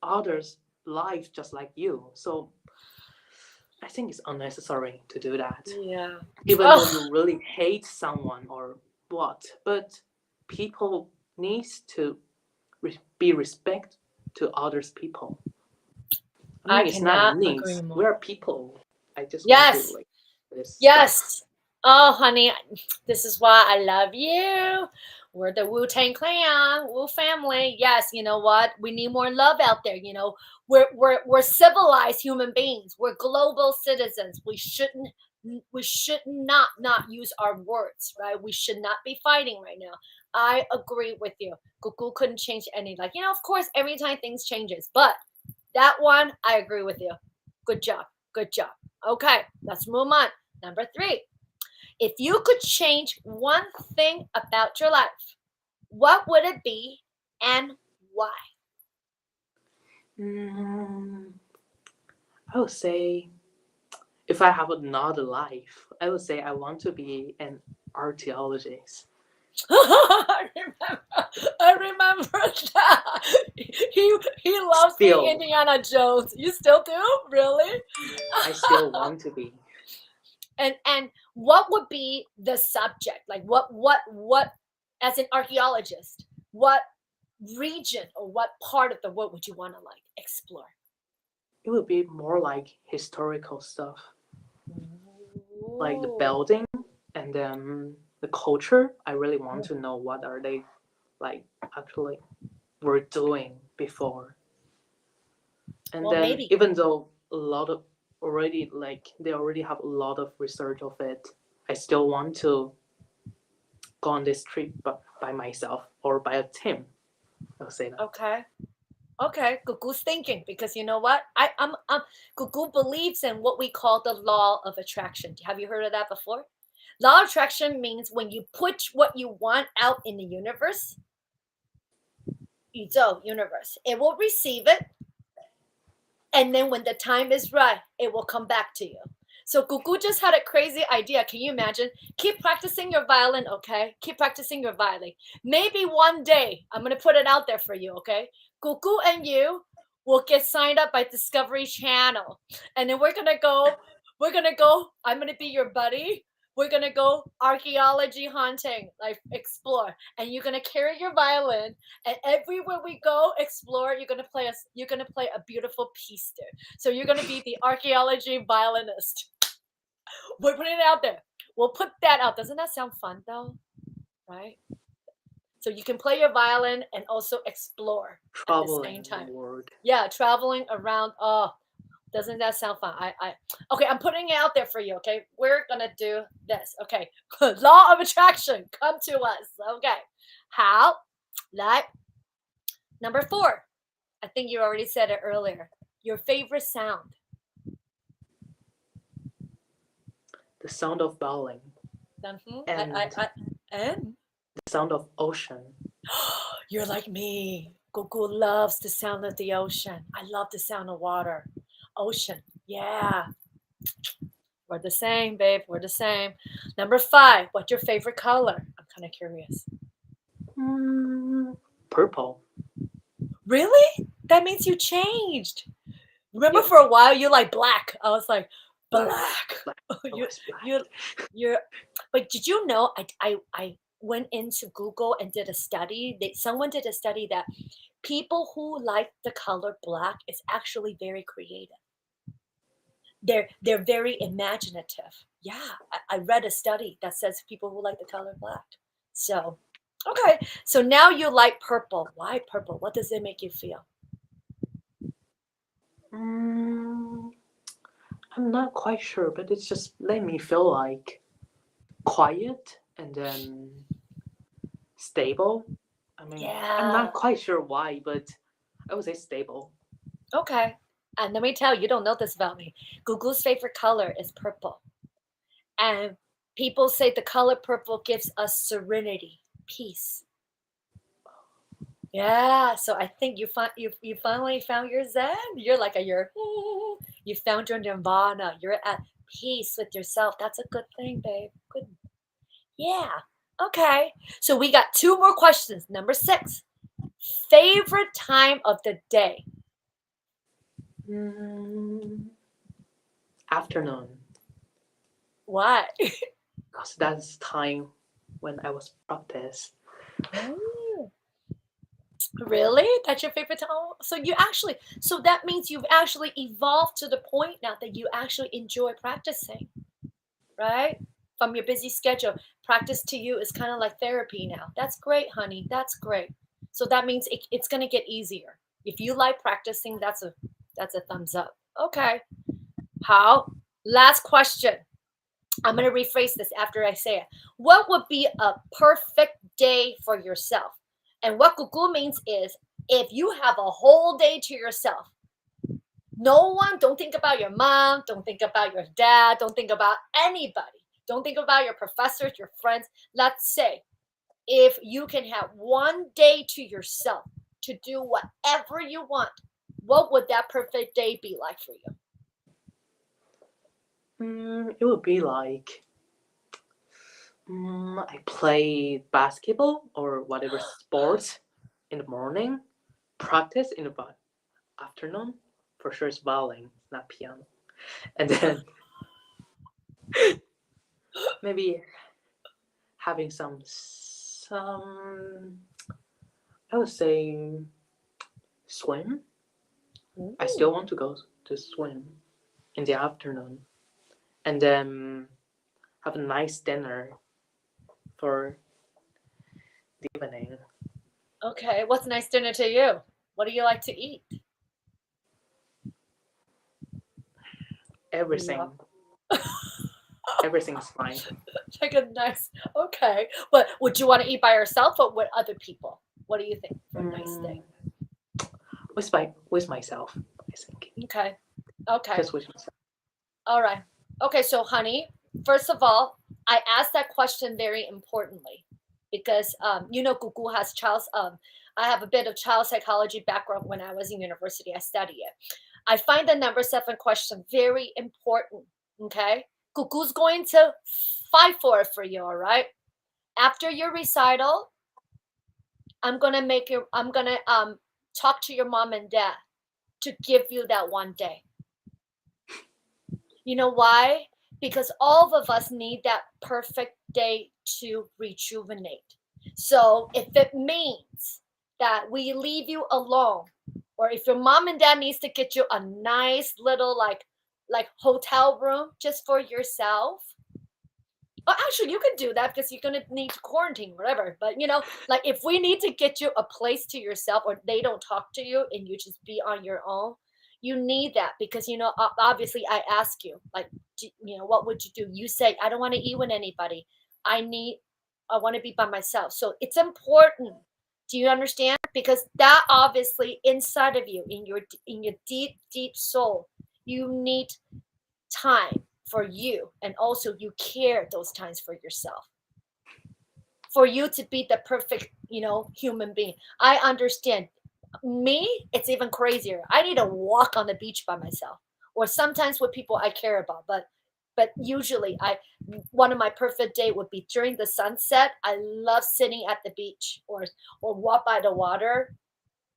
others' life just like you. So I think it's unnecessary to do that. Yeah. Even though you really hate someone or what, but people needs to be respect to others people. It's not needs. We're people. I just want to this. Yes. Stuff. Oh, honey, this is why I love you. We're the Wu-Tang Clan, Wu family. Yes, you know what? We need more love out there. You know, we're civilized human beings. We're global citizens. We should not use our words, right? We should not be fighting right now. I agree with you. Gugu couldn't change any. Of course, every time things changes, but that one, I agree with you. Good job. Good job. Okay, let's move on. Number 3. If you could change one thing about your life, what would it be and why? I would say, if I have another life, I would say I want to be an archaeologist. I remember that. He loves being Indiana Jones. You still do? Really? I still want to be. And what would be the subject? What as an archaeologist, what region or what part of the world would you want to explore? It would be more historical stuff. Ooh. Like the building and then the culture. I really want to know what are they actually were doing before. And then maybe. Even though a lot of already they already have a lot of research of it, I still want to go on this trip by myself or by a team. I'll say that. Okay, Gugu's thinking, because you know what? Gugu believes in what we call the law of attraction. Have you heard of that before? Law of attraction means when you put what you want out in the universe, universe, it will receive it. And then when the time is right, it will come back to you. So Gugu just had a crazy idea. Can you imagine? Keep practicing your violin, okay? Keep practicing your violin. Maybe one day, I'm going to put it out there for you, okay? Gugu and you will get signed up by Discovery Channel. And then we're going to go, I'm going to be your buddy. We're going to go archaeology hunting, explore. And you're going to carry your violin. And everywhere we go explore, you're going to play a beautiful piece there. So you're going to be the archaeology violinist. We're putting it out there. We'll put that out. Doesn't that sound fun though? Right? So you can play your violin and also explore at the same time. Yeah, traveling around. Oh, doesn't that sound fun? Okay, I'm putting it out there for you. Okay, we're gonna do this. Okay, law of attraction, come to us. Okay, how? Like number 4. I think you already said it earlier. Your favorite sound? The sound of bowling. And the sound of ocean. You're like me. Gugu loves the sound of the ocean. I love the sound of water. Ocean. Yeah. We're the same, babe. We're the same. Number 5. What's your favorite color? I'm kind of curious. Purple. Really? That means you changed. Remember for a while you like black. I was like, black. You're but did you know I went into Google and did a study. Someone did a study that people who like the color black is actually very creative. They're very imaginative. Yeah, I read a study that says people who like the color black. So, okay. So now you like purple. Why purple? What does it make you feel? I'm not quite sure, but it's just made me feel like quiet and then stable. I mean, I'm not quite sure why, but I would say stable. Okay. And let me tell you, you don't know this about me. Gugu's favorite color is purple. And people say the color purple gives us serenity, peace. Yeah, so I think you finally found your Zen. You're like you found your nirvana. You're at peace with yourself. That's a good thing, babe. Good. Yeah. Okay. So we got 2 more questions. Number 6. Favorite time of the day? Afternoon. Why? Because that's time when I was practice. Really? That's your favorite time? So that means you've actually evolved to the point now that you actually enjoy practicing, right? From your busy schedule, practice to you is kind of like therapy now. That's great, honey. That's great. So that means it's going to get easier. If you like practicing, that's a thumbs up. Okay. How? Last question. I'm going to rephrase this after I say it. What would be a perfect day for yourself? And what Gugu means is if you have a whole day to yourself, don't think about your mom, don't think about your dad, don't think about anybody. Don't think about your professors, your friends. Let's say if you can have one day to yourself to do whatever you want, what would that perfect day be like for you? It would be like I play basketball or whatever sports in the morning, practice in the afternoon. For sure it's violin, not piano. And then maybe having some I would say swim. Ooh. I still want to go to swim in the afternoon. And then have a nice dinner for the evening. Okay, what's a nice dinner to you? What do you like to eat? Everything. Everything's fine. Like a nice, okay. But would you want to eat by yourself or with other people? What do you think for a nice day? With myself, I think. Okay. Just with myself. All right. Okay, so honey, first of all, I asked that question very importantly because Gugu has I have a bit of child psychology background when I was in university. I studied it. I find the number 7 question very important. Okay, Gugu's going to fight for it for you. All right. After your recital, I'm gonna talk to your mom and dad to give you that one day. You know why? Because all of us need that perfect day to rejuvenate. So if it means that we leave you alone, or if your mom and dad needs to get you a nice little like hotel room just for yourself, Oh, actually, you could do that because you're going to need to quarantine, whatever. But, like if we need to get you a place to yourself or they don't talk to you and you just be on your own, you need that because, obviously I ask you, like, what would you do? You say, I don't want to eat with anybody. I want to be by myself. So it's important. Do you understand? Because that obviously inside of you, in your deep, deep soul, you need time for you. And also you care those times for yourself. For you to be the perfect, human being. I understand. Me, it's even crazier. I need to walk on the beach by myself. Or sometimes with people I care about. But usually one of my perfect day would be during the sunset. I love sitting at the beach or walk by the water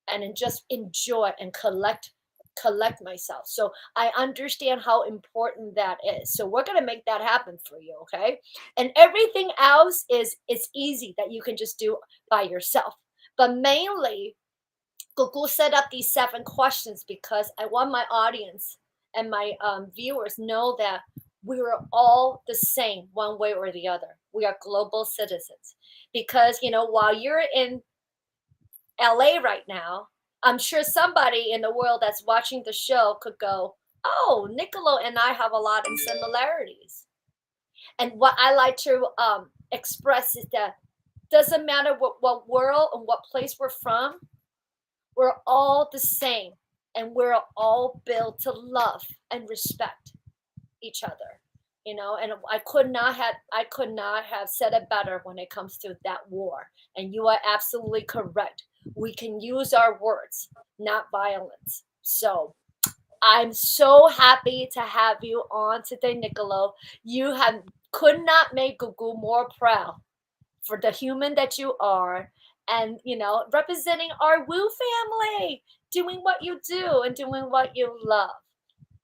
and then just enjoy and collect myself. So I understand how important that is. So we're going to make that happen for you, okay? And everything else is easy that you can just do by yourself. But mainly, Google set up these 7 questions because I want my audience and my viewers know that we are all the same one way or the other. We are global citizens. Because, while you're in LA right now, I'm sure somebody in the world that's watching the show could go, oh, Niccolo and I have a lot of similarities. And what I like to express is that doesn't matter what world and what place we're from, we're all the same. And we're all built to love and respect each other. And I could not have said it better when it comes to that war. And you are absolutely correct. We can use our words, not violence. So I'm so happy to have you on today, Niccolo. You could not make Google more proud for the human that you are and, representing our Wu family, doing what you do and doing what you love.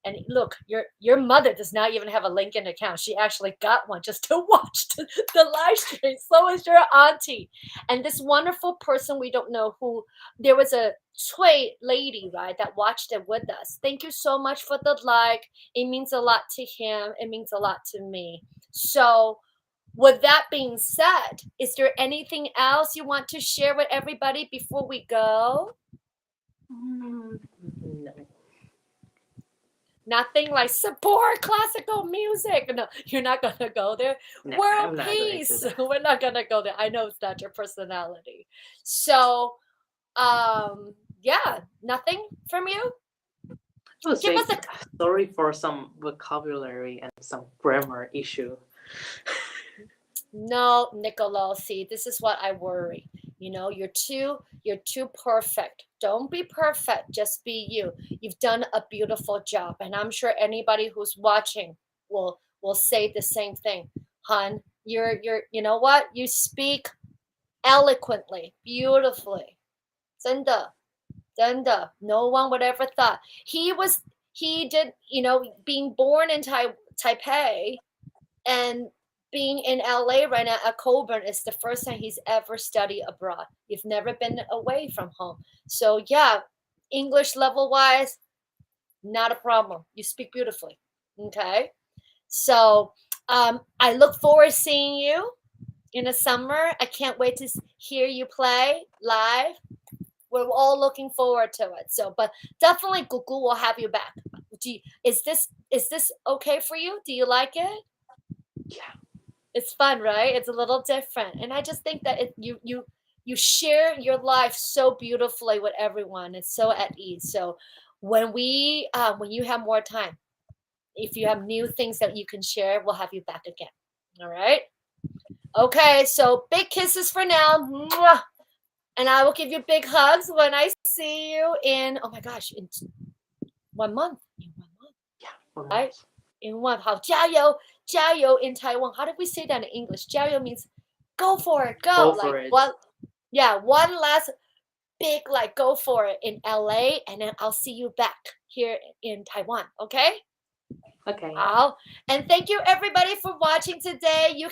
And look, your mother does not even have a LinkedIn account. She actually got one just to watch the live stream. So is your auntie. And this wonderful person, we don't know who, there was a Cui lady, right, that watched it with us. Thank you so much for the like. It means a lot to him. It means a lot to me. So with that being said, is there anything else you want to share with everybody before we go? No. Nothing like support classical music. No, you're not going to go there. No, World peace. We're not going to go there. I know it's not your personality. So, yeah, nothing from you? Give us sorry for some vocabulary and some grammar issue. No, Niccolo, see, this is what I worry. You're too perfect. Don't be perfect. Just be you. You've done a beautiful job. And I'm sure anybody who's watching will say the same thing. Hun, you're you know what? You speak eloquently, beautifully. 真的. No one would ever thought. He did, being born in Taipei and being in LA right now at Colburn is the first time he's ever studied abroad. You've never been away from home. So yeah, English level wise, not a problem. You speak beautifully. Okay. So I look forward to seeing you in the summer. I can't wait to hear you play live. We're all looking forward to it. So, but definitely Google will have you back. Is this okay for you? Do you like it? Yeah. It's fun, right? It's a little different. And I just think that you share your life so beautifully with everyone. It's so at ease. So when you have more time, if you have new things that you can share, we'll have you back again. All right? Okay, so big kisses for now. Mwah! And I will give you big hugs when I see you in, oh my gosh, in 1 month. In 1 month. Yeah, 1 month. Right? In 1 month. 好，加油 in Taiwan. How did we say that in English? 加油 means go for it, go. For like it. One last big go for it in LA, and then I'll see you back here in Taiwan, okay? Okay. And thank you everybody for watching today. You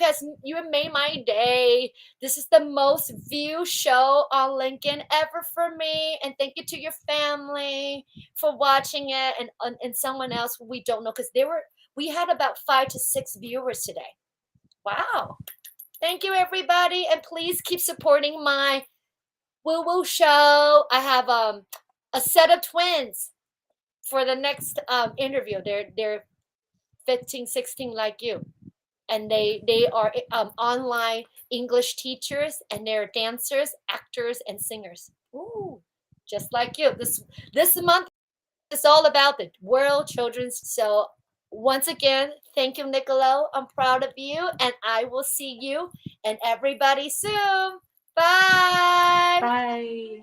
made my day. This is the most viewed show on LinkedIn ever for me. And thank you to your family for watching it and someone else we don't know because we had about 5 to 6 viewers today. Wow. Thank you, everybody. And please keep supporting my WuWu Show. I have a set of twins for the next interview. They're 15, 16 like you. And they are online English teachers, and they're dancers, actors, and singers. Ooh, just like you. This month is all about the World Children's. So once again, thank you, Niccolo. I'm proud of you, and I will see you and everybody soon. Bye. Bye.